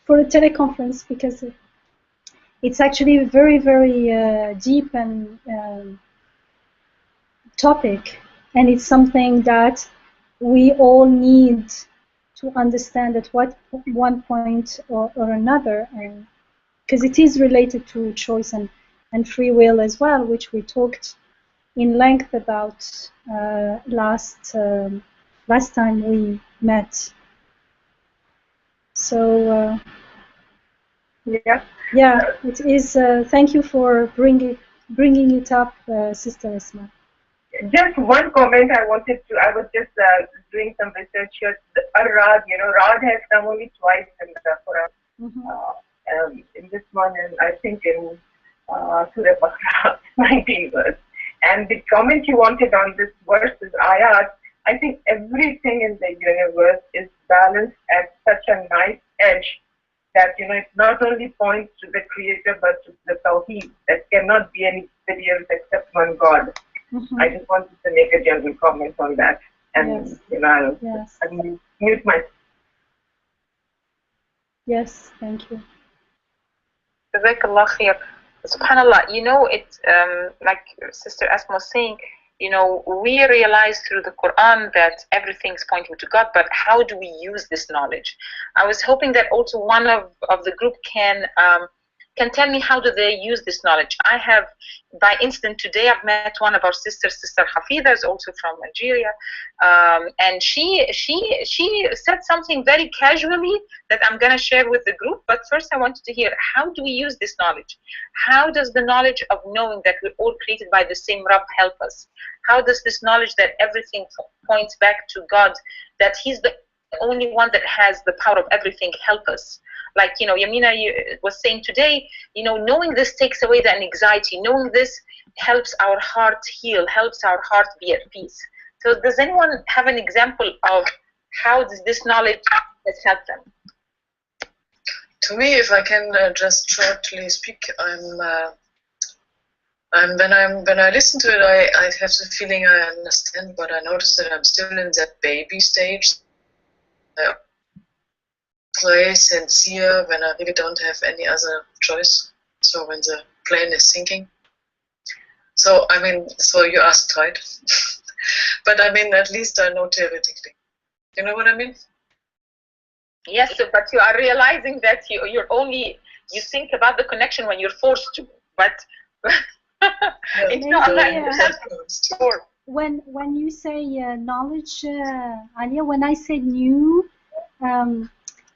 a teleconference, because it's actually a very, very deep and topic, and it's something that we all need to understand at one point or another, and because it is related to choice and free will as well, which we talked in length about last time we met. So yeah, it is. Thank you for bringing it up, Sister Esma. Just one comment I was just doing some research here. Rad, Rad has come only twice in the Quran. In this one, and I think in Surah Baqarah, 19 verse. And the comment you wanted on this verse is Ayaat. I think everything in the universe is balanced at such a nice edge that, it not only points to the Creator, but to the Tawheed. That cannot be anybody else except one God. I just wanted to make a general comment on that. And, I'll mute myself. Yes, thank you. Jazakallah khair. SubhanAllah, it's like Sister Asma was saying, we realize through the Quran that everything's pointing to God, but how do we use this knowledge? I was hoping that also one of the group can tell me how do they use this knowledge. I have, by incident today, I've met one of our sisters, Sister Hafida, is also from Nigeria, and she said something very casually that I'm going to share with the group, but first I wanted to hear, how do we use this knowledge? How does the knowledge of knowing that we're all created by the same Rabb help us? How does this knowledge that everything points back to God, that He's the only one that has the power of everything, help us? Like, Yamina was saying today, knowing this takes away the anxiety. Knowing this helps our heart heal, helps our heart be at peace. So does anyone have an example of how does this knowledge has helped them? To me, if I can just shortly speak, when I listen to it, I have the feeling I understand, but I notice that I'm still in that baby stage. Play sincere when I really don't have any other choice. So when the plane is sinking. So you asked, right? But at least I know theoretically. You know what I mean? Yes, but you are realizing that you think about the connection when you're forced to, but it's not like when you say knowledge, Alia, when I say new,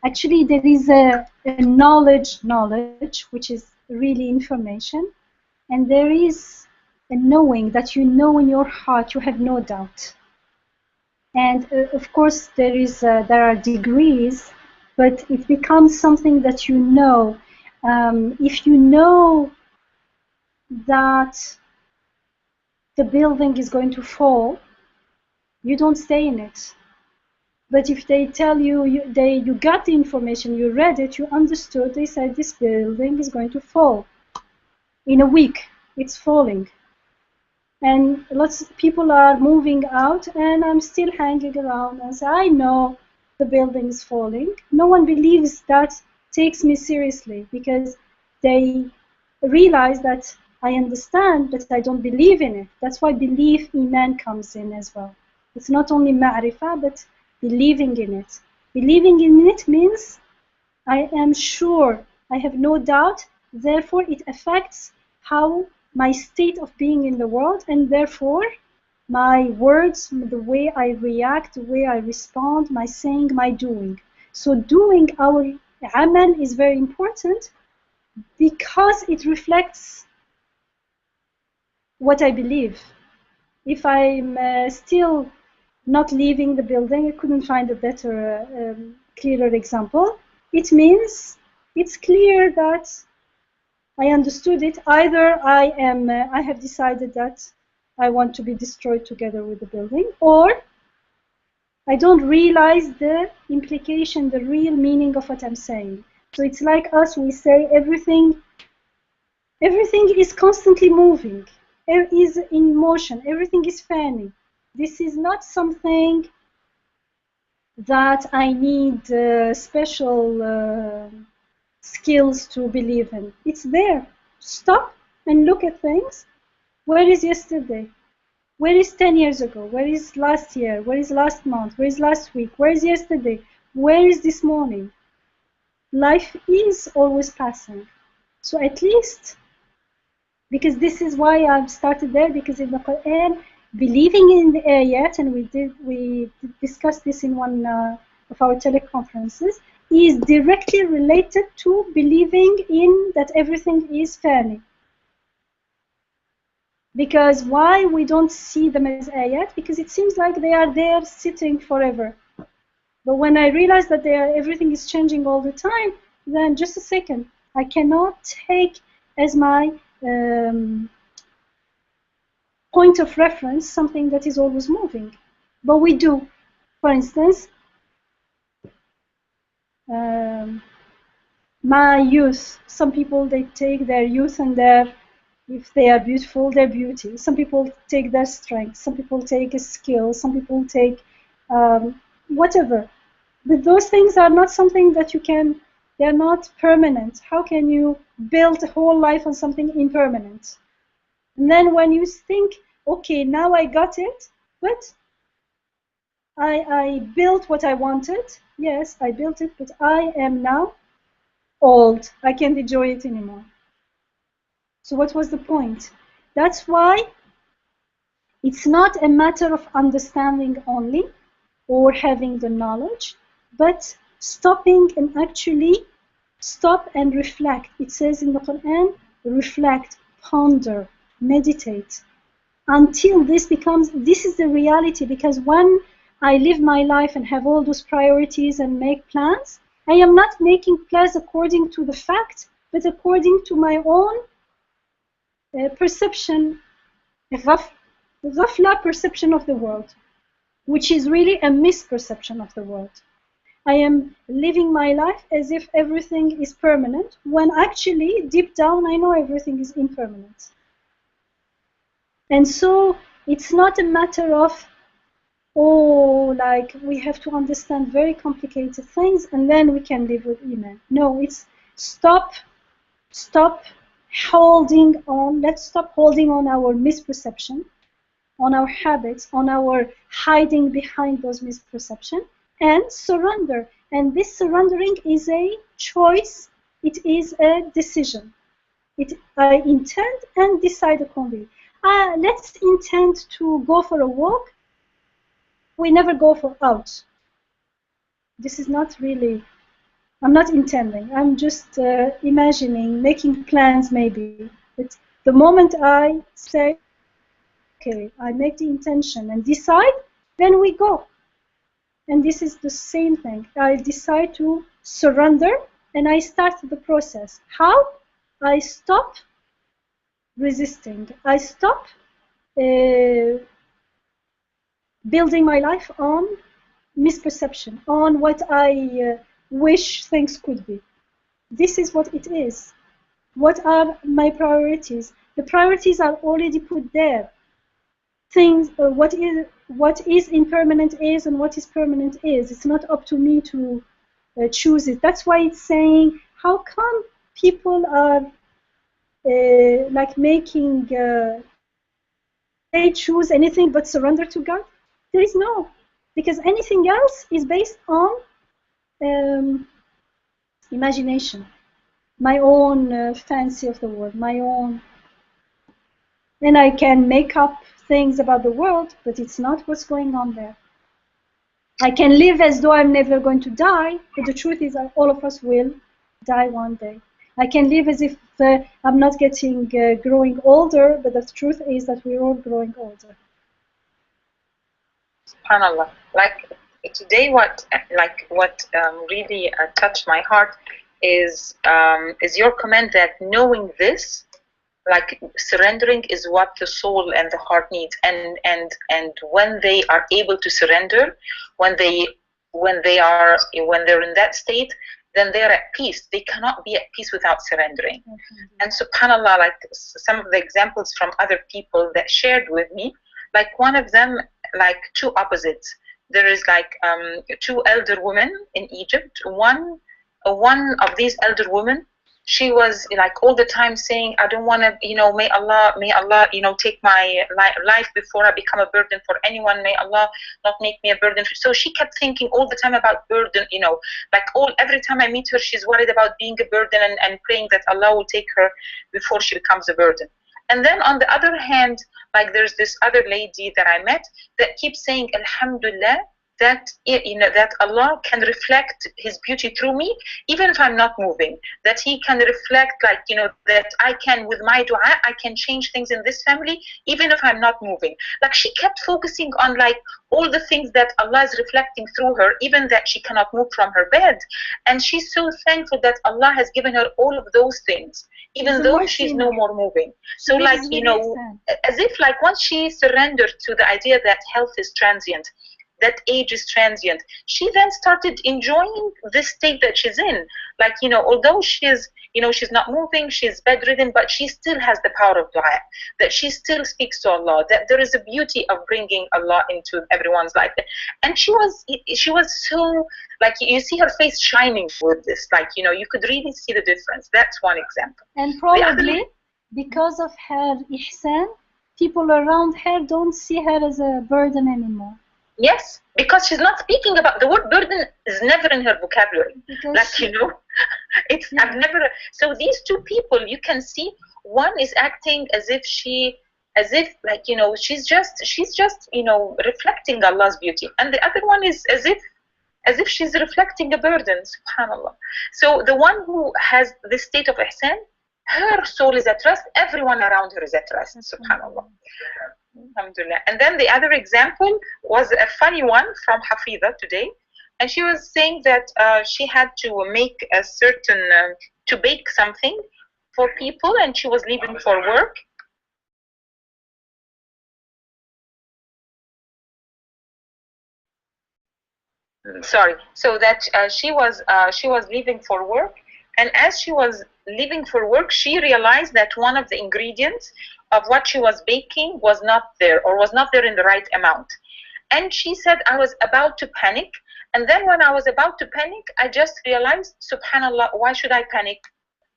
actually there is a knowledge which is really information, and there is a knowing that you know in your heart, you have no doubt. And of course there are degrees but it becomes something that you know. If you know that the building is going to fall, you don't stay in it. But if they tell you, you got the information, you read it, you understood, they said this building is going to fall. In a week, it's falling. And lots of people are moving out, and I'm still hanging around and say, I know the building is falling. No one believes that, takes me seriously, because they realize that I understand, but I don't believe in it. That's why belief, iman, comes in as well. It's not only ma'rifah, but believing in it. Believing in it means I am sure, I have no doubt, therefore it affects how my state of being in the world, and therefore my words, the way I react, the way I respond, my saying, my doing. So doing our amal is very important because it reflects what I believe. If I'm still not leaving the building, I couldn't find a better, clearer example. It means it's clear that I understood it. Either I have decided that I want to be destroyed together with the building, or I don't realize the implication, the real meaning of what I'm saying. So it's like us, we say everything is constantly moving, is in motion, everything is fanning. This is not something that I need special skills to believe in. It's there. Stop and look at things. Where is yesterday? Where is 10 years ago? Where is last year? Where is last month? Where is last week? Where is yesterday? Where is this morning? Life is always passing. So at least, because this is why I've started there, because in the Quran, believing in the Ayaat, and we discussed this in one of our teleconferences, is directly related to believing in that everything is fani. Because why we don't see them as ayat? Because it seems like they are there sitting forever. But when I realize that everything is changing all the time, then just a second, I cannot take as my point of reference something that is always moving. But we do. For instance, my youth, some people, they take their youth and if they are beautiful, their beauty. Some people take their strength. Some people take a skill. Some people take whatever. But those things are not something that they're not permanent. How can you build a whole life on something impermanent? And then when you think, okay, now I got it, but I built what I wanted. Yes, I built it, but I am now old. I can't enjoy it anymore. So what was the point? That's why it's not a matter of understanding only or having the knowledge, but stopping and actually stop and reflect. It says in the Quran, reflect, ponder, meditate, until this is the reality. Because when I live my life and have all those priorities and make plans, I am not making plans according to the fact, but according to my own perception, ghafla perception of the world, which is really a misperception of the world. I am living my life as if everything is permanent, when actually, deep down, I know everything is impermanent. And so, it's not a matter of, like we have to understand very complicated things and then we can live with Iman. No, it's stop holding on. Let's stop holding on our misperception, on our habits, on our hiding behind those misperceptions, and surrender. And this surrendering is a choice. It is a decision. I intend and decide accordingly. Let's intend to go for a walk. We never go out. This is not really, I'm not intending. I'm just imagining, making plans maybe. But the moment I say, okay, I make the intention and decide, then we go. And this is the same thing. I decide to surrender, and I start the process. How? I stop resisting. I stop building my life on misperception, on what I wish things could be. This is what it is. What are my priorities? The priorities are already put there. Things, what is impermanent is, and what is permanent is. It's not up to me to choose it. That's why it's saying, how come people are like making they choose anything but surrender to God? There is no, because anything else is based on imagination, my own fancy of the world, my own. And I can make up things about the world, but it's not what's going on there. I can live as though I'm never going to die, but the truth is that all of us will die one day. I can live as if I'm not growing older, but the truth is that we're all growing older. SubhanAllah. Like today, what really touched my heart is your comment that knowing this, like trendering is what the soul and the heart needs, and when they are able to surrender, when they're in that state, then they're at peace. They cannot be at peace without surrendering. And subhanallah, like some of the examples from other people that shared with me, like one of them, like two opposites. There is like two elder women in Egypt. One of these elder women, she was like all the time saying, I don't want to, may Allah, take my life before I become a burden for anyone. May Allah not make me a burden. So she kept thinking all the time about burden, like every time I meet her, she's worried about being a burden and praying that Allah will take her before she becomes a burden. And then on the other hand, like there's this other lady that I met that keeps saying, Alhamdulillah, that that Allah can reflect His beauty through me, even if I'm not moving. That He can reflect, like that I can, with my dua, I can change things in this family, even if I'm not moving. Like she kept focusing on like all the things that Allah is reflecting through her, even that she cannot move from her bed. And she's so thankful that Allah has given her all of those things, even though she's no more moving. So like as if like once she surrendered to the idea that health is transient, that age is transient, she then started enjoying this state that she's in. Like, although she's not moving, she's bedridden, but she still has the power of dua, that she still speaks to Allah, that there is a beauty of bringing Allah into everyone's life. And she was so, like, you see her face shining with this, like, you could really see the difference. That's one example. And probably because of her ihsan, people around her don't see her as a burden anymore. Yes, because she's not speaking about the word burden is never in her vocabulary. Because like it's I've never. So these two people, you can see one is acting as if like she's just reflecting Allah's beauty, and the other one is as if she's reflecting a burden. Subhanallah. So the one who has this state of ihsan, her soul is at rest. Everyone around her is at rest. Subhanallah. Alhamdulillah. And then the other example was a funny one from Hafiza today, and she was saying that she had to make a certain to bake something for people, and she was leaving for work. Sorry. So that she was leaving for work, and as she was leaving for work, she realized that one of the ingredients of what she was baking was not there, or was not there in the right amount. And she said, I was about to panic. And then when I was about to panic, I just realized, subhanallah, why should I panic?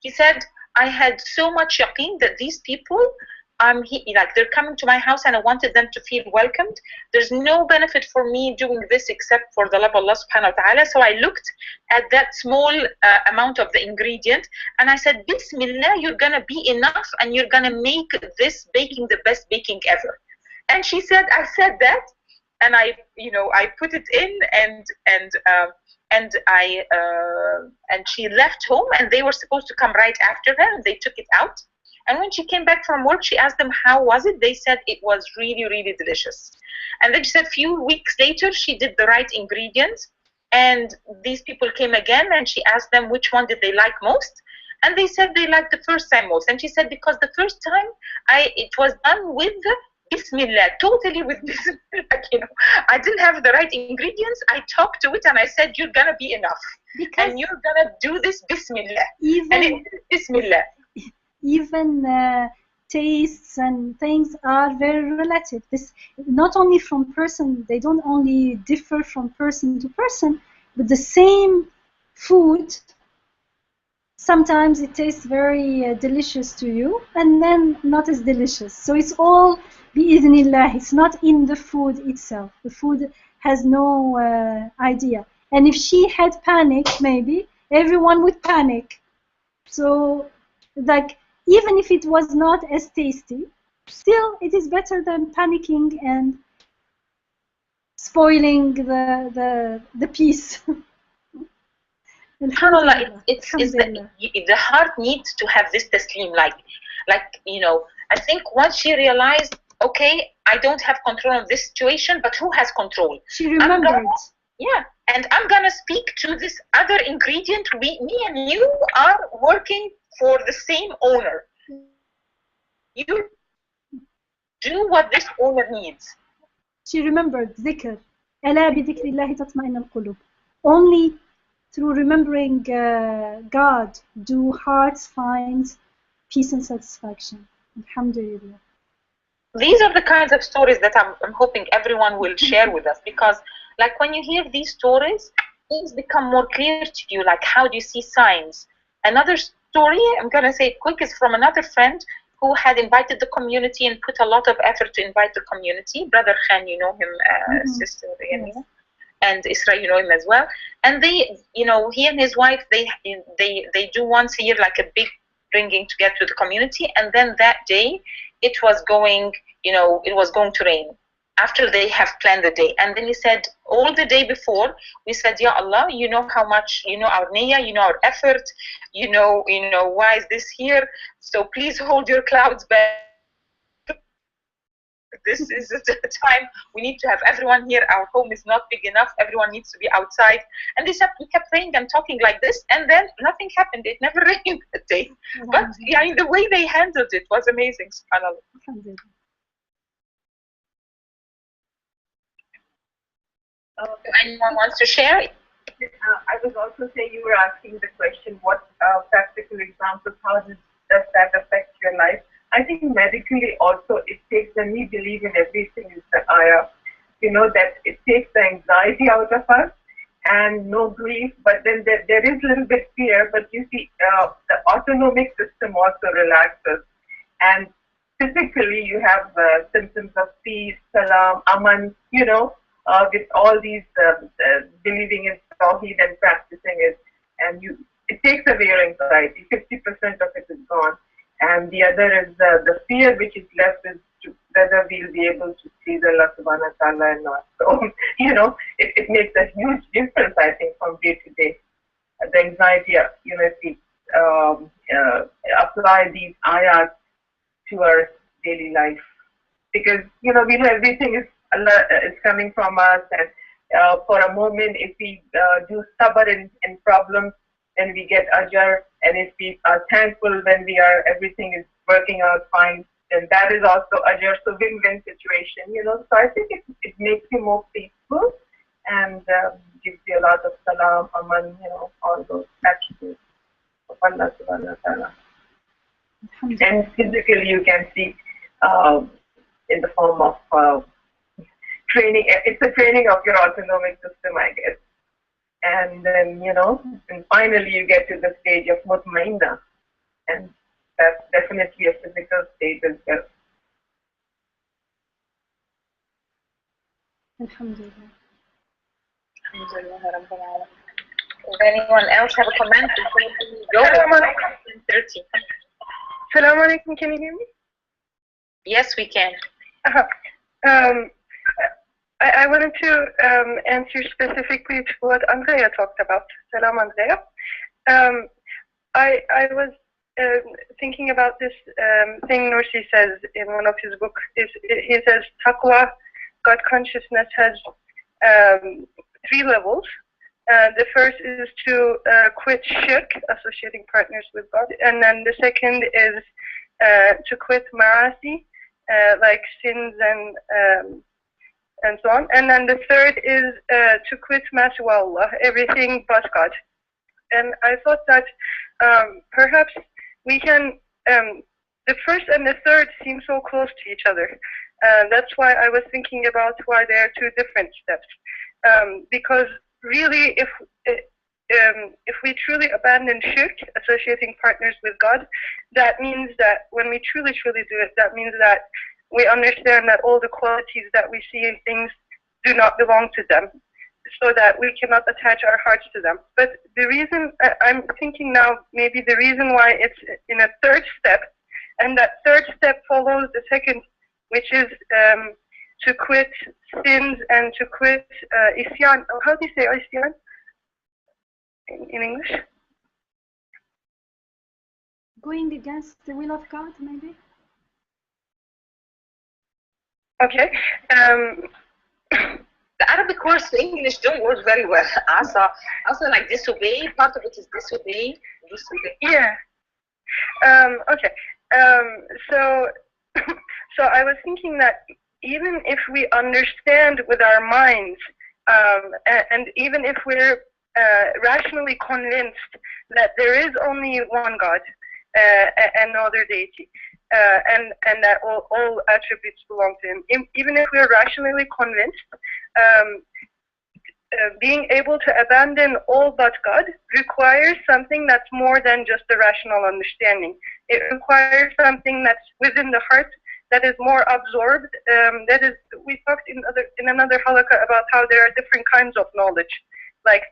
He said, I had so much yaqeen that these people, like they're coming to my house and I wanted them to feel welcomed. There's no benefit for me doing this except for the love of Allah subhanahu wa ta'ala. So I looked at that small amount of the ingredient and I said, Bismillah, you're gonna be enough and you're gonna make this baking the best baking ever. And she said, I said that, and I put it in, and she left home, and they were supposed to come right after her, and they took it out. And when she came back from work, she asked them, how was it? They said it was really, really delicious. And then she said a few weeks later, she did the right ingredients. And these people came again, and she asked them which one did they like most, and they said they liked the first time most. And she said, because the first time it was done with Bismillah, totally with Bismillah, you know. I didn't have the right ingredients. I talked to it and I said, you're gonna be enough, and you're gonna do this Bismillah, and it is Bismillah. Even tastes and things are very relative. This not only from person, they don't only differ from person to person, but the same food, sometimes it tastes very delicious to you, and then not as delicious. So it's all bi'idhnillah. It's not in the food itself. The food has no idea. And if she had panic, maybe everyone would panic. So, like, even if it was not as tasty, still it is better than panicking and spoiling the piece. SubhanAllah, it's the heart needs to have this taslim, like, you know, I think once she realized, okay, I don't have control of this situation, but who has control? She remembered. Yeah, and I'm gonna speak to this other ingredient. Me and you are working for the same owner. You do what this owner needs. She remembered dhikr. ألا بذكر الله تطمئن القلوب. Only through remembering God do hearts find peace and satisfaction. Alhamdulillah. These are the kinds of stories that I'm hoping everyone will share with us, because like when you hear these stories, things become more clear to you, like how do you see signs. Another story, I'm going to say it quick, is from another friend who had invited the community and put a lot of effort to invite the community. Brother Khan, you know him, sister Yamina, and Isra, you know him as well. And they, you know, he and his wife, they do once a year like a big bringing together to the community. And then that day, it was going, you know, it was going to rain after they have planned the day. And then he said, all the day before, we said, Ya Allah, you know how much, you know our niyyah, you know our effort, you know, why is this here? So please hold your clouds back. This is the time we need to have everyone here. Our home is not big enough. Everyone needs to be outside. And they said, we kept praying and talking like this, and then nothing happened. It never rained that day. But yeah, the way they handled it was amazing, subhanAllah. Anyone wants to share? I was also saying, you were asking the question, what practical examples, how does that affect your life? I think medically also it takes, when we believe in everything is the ayah, you know, that it takes the anxiety out of us and no grief, but then there is a little bit fear, but you see the autonomic system also relaxes. And physically you have symptoms of peace, salam, aman, you know, with all these believing in Tawheed and practicing it, and it takes away your anxiety. 50% of it is gone, and the other is the fear which is left is whether we'll be able to please Allah subhanahu wa ta'ala or not. So, you know, it makes a huge difference, I think, from day to day. The anxiety, you know, if we apply these ayat to our daily life, because, you know, we know everything is Allah is coming from us, and for a moment, if we do sabr in problems, then we get ajr, and if we are thankful when everything is working out fine, then that is also ajr. So win-win situation, you know. So I think it makes you more peaceful and gives you a lot of salam, aman, you know, all those attributes of Allah subhanahu wa ta'ala. And physically, you can see in the form of training. It's a training of your autonomic system, I guess. And then, you know, and finally you get to the stage of mutmainna, and that's definitely a physical state as well. Alhamdulillah. Does anyone else have a comment before we go? Assalamu alaikum, can you hear me? Yes, we can. I wanted to answer specifically to what Andrea talked about. Salam, Andrea. I was thinking about this thing Nursi says in one of his books. He says taqwa, God consciousness, has 3 levels. The first is to quit shirk, associating partners with God, and then the second is to quit ma'asi, like sins and so on, and then the third is to quit ma siwa Allah, everything but God. And I thought that perhaps we can, the first and the third seem so close to each other. That's why I was thinking about why there are two different steps. Because really, if we truly abandon shirk, associating partners with God, that means that when we truly do it, that means that we understand that all the qualities that we see in things do not belong to them, so that we cannot attach our hearts to them. But the reason, I'm thinking now, maybe the reason why it's in a third step, and that third step follows the second, which is to quit sins and to quit isyan. How do you say isyan in English? Going against the will of God, maybe? Okay. The Arabic words to English don't work very well. Also like disobey, part of it is disobey. Yeah. Okay. So I was thinking that even if we understand with our minds, and even if we're rationally convinced that there is only one God and no other deity, and that all attributes belong to Him, even if we're rationally convinced, being able to abandon all but God requires something that's more than just a rational understanding. It requires something that's within the heart, that is more absorbed. That is, we talked in another halakha about how there are different kinds of knowledge. Like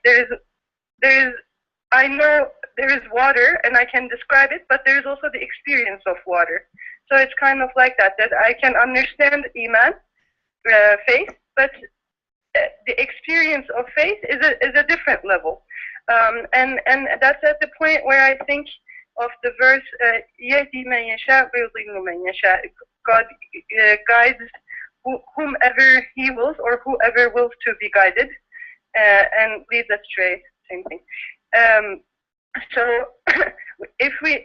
I know there is water and I can describe it, but there is also the experience of water. So it's kind of like that I can understand iman, faith, but the experience of faith is a different level. And that's at the point where I think of the verse, يَهْدِي مَنْ يَشَاءُ وَيُضِلُّ مَنْ يَشَاءُ. God guides whomever He wills, or whoever wills to be guided, and leads astray, same thing. So if we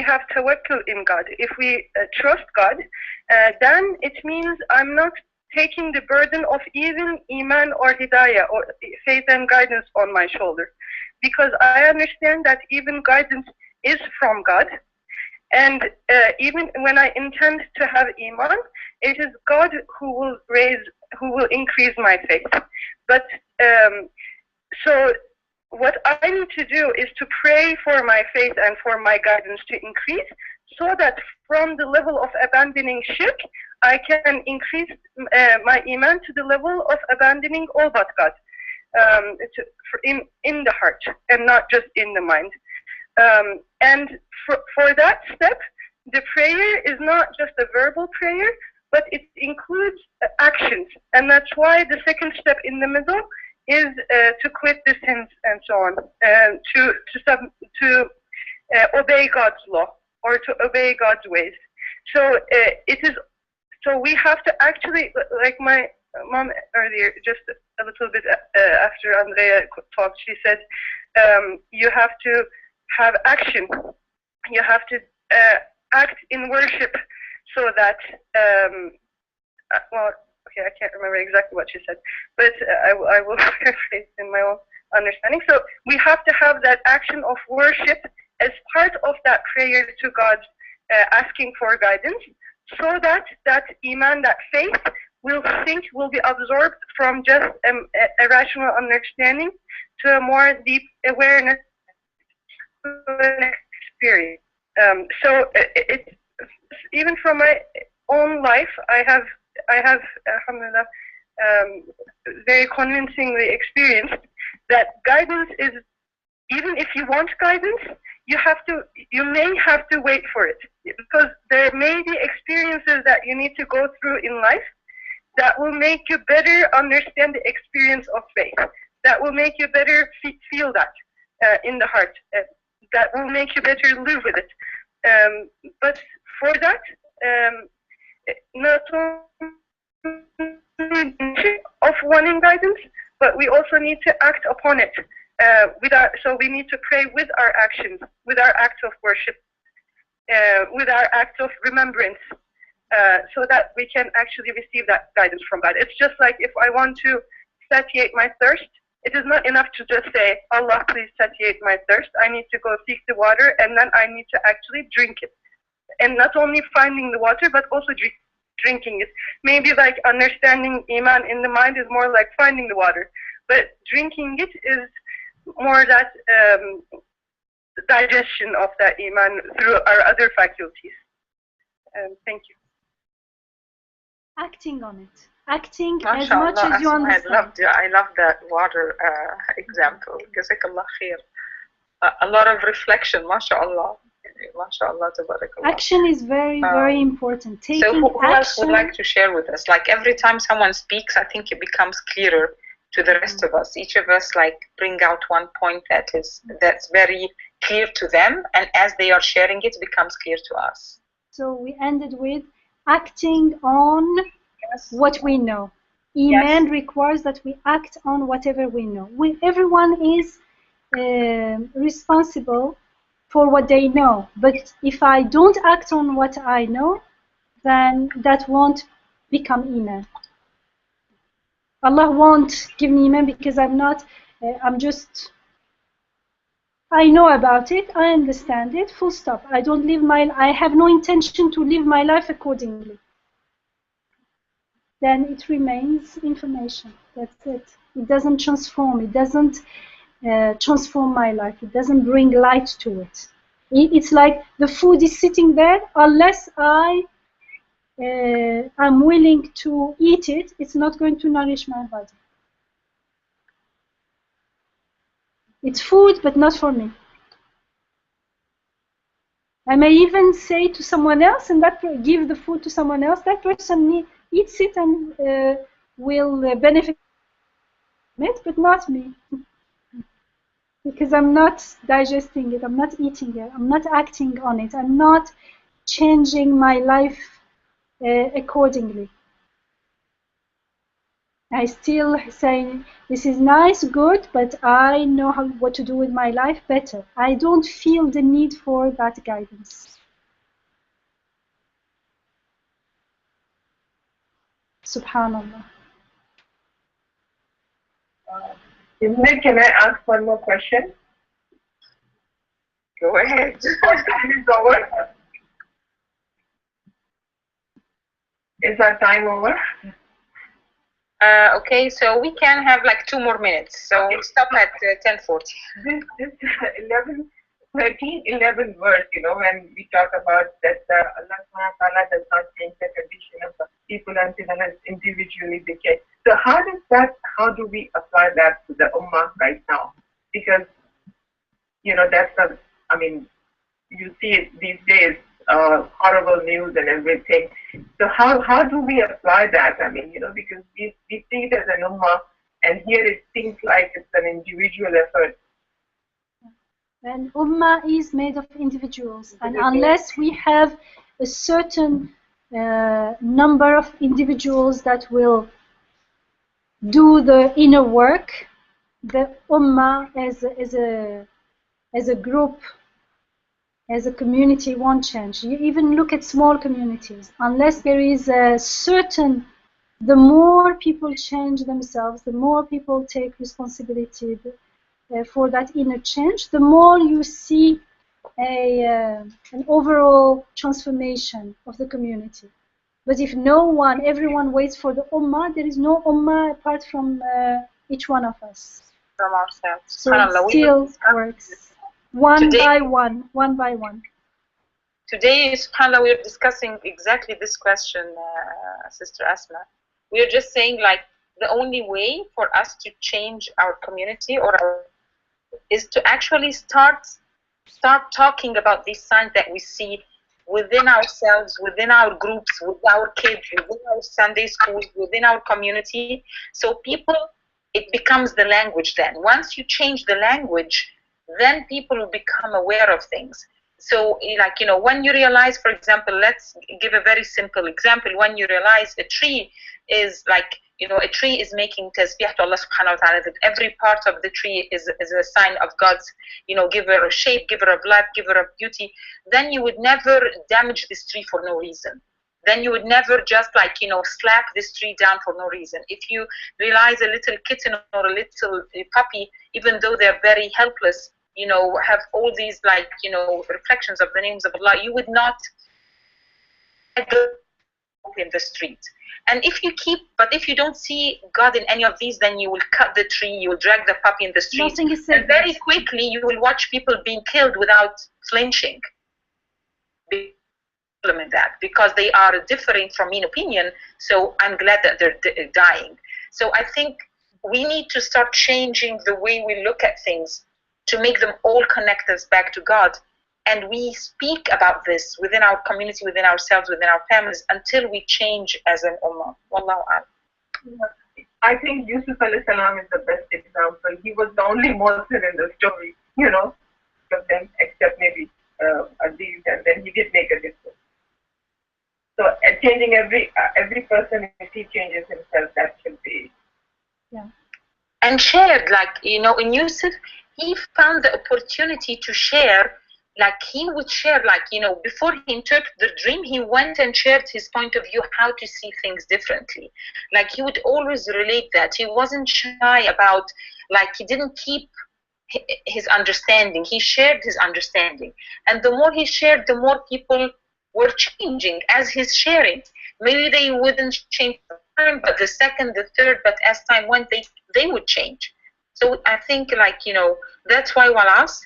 have tawakkul in God, if we trust God, then it means I'm not taking the burden of even iman or hidayah or faith and guidance on my shoulder, because I understand that even guidance is from God, and even when I intend to have iman, it is God who will increase my faith. But so what I need to do is to pray for my faith and for my guidance to increase, so that from the level of abandoning shirk, I can increase my iman to the level of abandoning all but God, in the heart and not just in the mind. And for that step, the prayer is not just a verbal prayer, but it includes actions. And that's why the second step in the middle is to quit the sins and so on, to obey God's law, or to obey God's ways. So so we have to actually, like my mom earlier, just a little bit after Andrea talked, she said, you have to have action. You have to act in worship, so that, well, okay, I can't remember exactly what she said, but I will paraphrase in my own understanding. So we have to have that action of worship as part of that prayer to God, asking for guidance, so that that iman, that faith, will be absorbed from just a rational understanding to a more deep awareness experience. So it's even from my own life, I have alhamdulillah, very convincingly experienced that guidance is, even if you want guidance, you may have to wait for it, because there may be experiences that you need to go through in life that will make you better understand the experience of faith, that will make you better feel that in the heart, that will make you better live with it. But for that, not only of wanting guidance, but we also need to act upon it. So we need to pray with our actions, with our acts of worship, with our acts of remembrance, so that we can actually receive that guidance from God. It's just like if I want to satiate my thirst, it is not enough to just say, Allah, please satiate my thirst. I need to go seek the water, and then I need to actually drink it. And not only finding the water, but also drinking it. Maybe like understanding Iman in the mind is more like finding the water, but drinking it is more that digestion of that Iman through our other faculties. Thank you. Acting on it. Acting as much as you understand. I love that water example. Jazakallah khair. A lot of reflection, mashallah. MashaAllah, tabarakallah. Action is very, very important. Taking so who action, else would like to share with us? Like every time someone speaks, I think it becomes clearer to the rest of us. Each of us like bring out one point that's very clear to them, and as they are sharing it, becomes clear to us. So we ended with acting on what we know. Iman requires that we act on whatever we know. Everyone is responsible for what they know, but if I don't act on what I know, then that won't become Iman. Allah won't give me Iman because I know about it, I understand it, full stop. I have no intention to live my life accordingly. Then it remains information. That's it. It doesn't transform. It doesn't transform my life. It doesn't bring light to it. It's like the food is sitting there. Unless I'm willing to eat it, it's not going to nourish my body. It's food, but not for me. I may even say to someone else, and give the food to someone else. That person eats it and will benefit from it, but not me. Because I'm not digesting it, I'm not eating it, I'm not acting on it, I'm not changing my life accordingly. I still say, this is nice, good, but I know what to do with my life better. I don't feel the need for that guidance. Subhanallah. Can I ask one more question? Go ahead. Time is over. Is our time over? Okay, so we can have like 2 more minutes. So we'll stop at 10:40. This 11 verse, when we talk about that Allah subhanahu wa ta'ala does not change the condition of the people until individually decay. So how do we apply that to the ummah right now? Because, you see it these days, horrible news and everything. So how do we apply that? Because we see it as an ummah, and here it seems like it's an individual effort. And ummah is made of individuals, and unless we have a certain number of individuals that will do the inner work, the ummah as a group, as a community won't change. You even look at small communities. Unless there is a certain, the more people change themselves, the more people take responsibility for that inner change, the more you see an overall transformation of the community. But if everyone waits for the ummah, there is no ummah apart from each one of us. From ourselves. So it still works. One by one. Today, subhanAllah, we are discussing exactly this question, Sister Asma. We are just saying like the only way for us to change our community is to actually start talking about these signs that we see within ourselves, within our groups, with our kids, within our Sunday schools, within our community. So it becomes the language then. Once you change the language, then people will become aware of things. So, when you realize, for example, let's give a very simple example. When you realize a tree is like you know, a tree is making tasbih to Allah subhanahu wa ta'ala, that every part of the tree is a sign of God's, you know, giver of shape, giver of life, giver of beauty, then you would never damage this tree for no reason. Then you would never just like, you know, slap this tree down for no reason. If you realize a little kitten or a little puppy, even though they're very helpless, you know, have all these like, you know, reflections of the names of Allah, you would not in the street. And if you but if you don't see God in any of these, then you will cut the tree, you will drag the puppy in the street, and very quickly you will watch people being killed without flinching. In that, because they are differing from mean opinion, so I'm glad that they're dying. So I think we need to start changing the way we look at things to make them all connect us back to God. And we speak about this within our community, within ourselves, within our families, until we change as an ummah. Wallahu a'lam. I think Yusuf alayhi salam is the best example. He was the only Muslim in the story, you know, of them, except maybe Aziz, and then he did make a difference. So changing every person, if he changes himself, that should be. Yeah. And shared, like, you know, in Yusuf, he found the opportunity to share. Like he would share, like, you know, before he interpreted the dream, he went and shared his point of view, how to see things differently. Like he would always relate that. He wasn't shy about, like, he didn't keep his understanding. He shared his understanding. And the more he shared, the more people were changing as he's sharing. Maybe they wouldn't change the time, but the second, the third, but as time went, they would change. So I think, like, you know, that's why walas,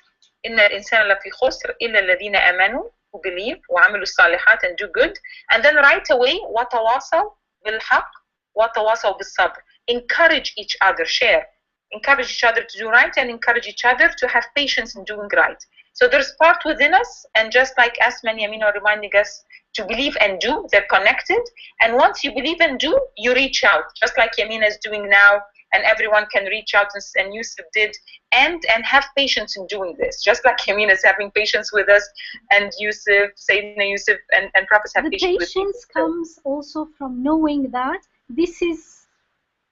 إن الإنسان لفي خسر إلا الذين آمنوا, who believe, وعملوا الصالحات, and do good. And then right away, وتواصوا بالحق وتواصوا بالصبر. Encourage each other, share. Encourage each other to do right, and encourage each other to have patience in doing right. So there's part within us, and just like Asma and Yamina reminding us to believe and do, they're connected. And once you believe and do, you reach out, just like Yamina is doing now, and everyone can reach out, and Yusuf did, and have patience in doing this, just like Yamina is having patience with us, and Yusuf, Sayyidina Yusuf, and prophets have patience with us. The patience comes also from knowing that this is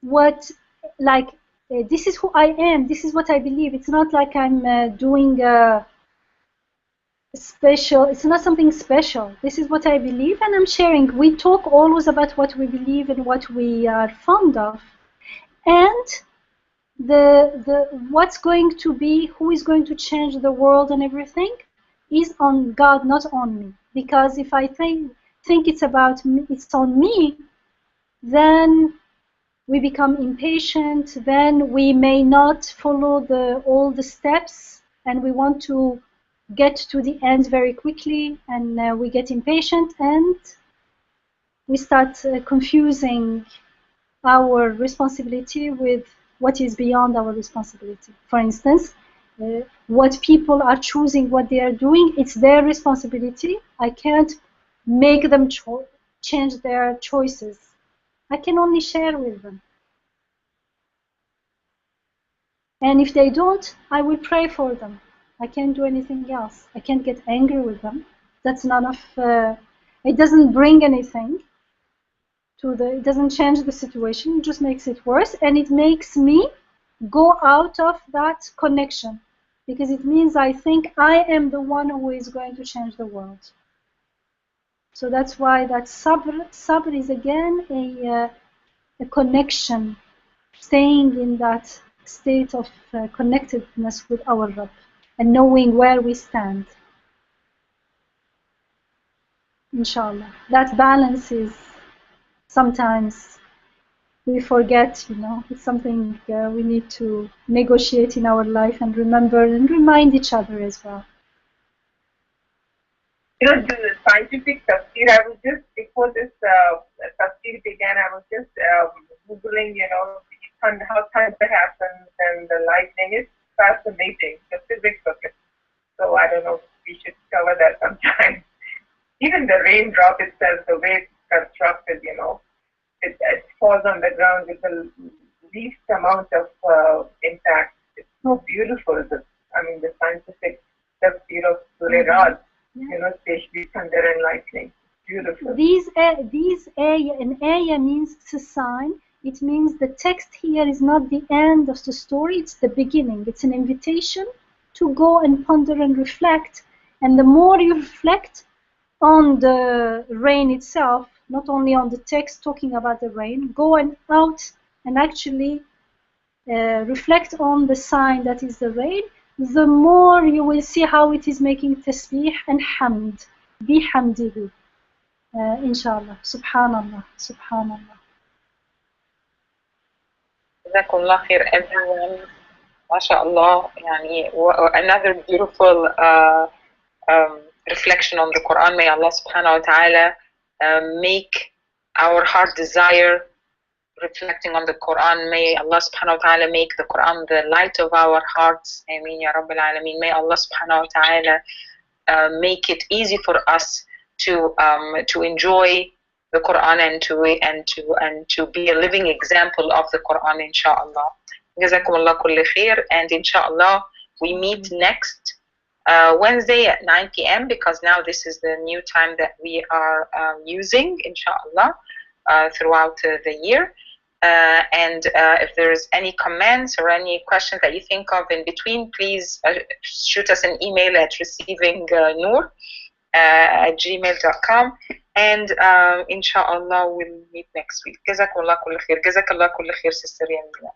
what, like, this is who I am, this is what I believe. It's not like I'm doing special, it's not something special. This is what I believe, and I'm sharing. We talk always about what we believe and what we are fond of. And the what's going to be, who is going to change the world and everything is on God, not on me. Because if I think it's about me, it's on me, then we become impatient, then we may not follow all the steps, and we want to get to the end very quickly, and we get impatient, and we start confusing our responsibility with what is beyond our responsibility. For instance, what people are choosing, what they are doing, it's their responsibility. I can't make them change their choices. I can only share with them. And if they don't, I will pray for them. I can't do anything else. I can't get angry with them. That's none of, it doesn't bring anything. It doesn't change the situation, it just makes it worse, and it makes me go out of that connection, because it means I think I am the one who is going to change the world. So that's why that sabr is again a connection, staying in that state of connectedness with our Rabb and knowing where we stand. Inshallah, that balance is. Sometimes we forget, you know, it's something we need to negotiate in our life and remember and remind each other as well. You know, the scientific tafsir, I was just, before this tafsir began, I was just Googling, you know, how thunder happens and the lightning. It's fascinating, the physics of it. So I don't know if we should cover that sometime. Even the raindrop itself, the way it's constructed, you know, it falls on the ground with the least amount of impact. It's so beautiful. The scientific tafsir of Surah, you know, especially thunder and lightning. Beautiful. An ayah means it's a sign, it means the text here is not the end of the story, it's the beginning. It's an invitation to go and ponder and reflect. And the more you reflect on the rain itself, not only on the text talking about the rain, go and out and actually reflect on the sign that is the rain, the more you will see how it is making tasbih and hamd. Bihamdihi. Inshallah. Subhanallah. Subhanallah. Jazakumullah khair, everyone. MashaAllah. Another beautiful reflection on the Quran. May Allah subhanahu wa ta'ala make our heart desire reflecting on the Quran. May Allah subhanahu wa ta'ala make the Quran the light of our hearts. Ameen ya Rabbil Alameen. May Allah subhanahu wa ta'ala make it easy for us to enjoy the Quran and to be a living example of the Quran, inshallah. Jazakumullah kulli khair, and inshallah we meet next Wednesday at 9 p.m. because now this is the new time that we are using, inshallah, throughout the year. And if there's any comments or any questions that you think of in between, please shoot us an email at Receiving Nur @gmail.com, and inshallah we'll meet next week. Jazakallah kulli khair. Jazakallah kulli khair, Sister Yamina.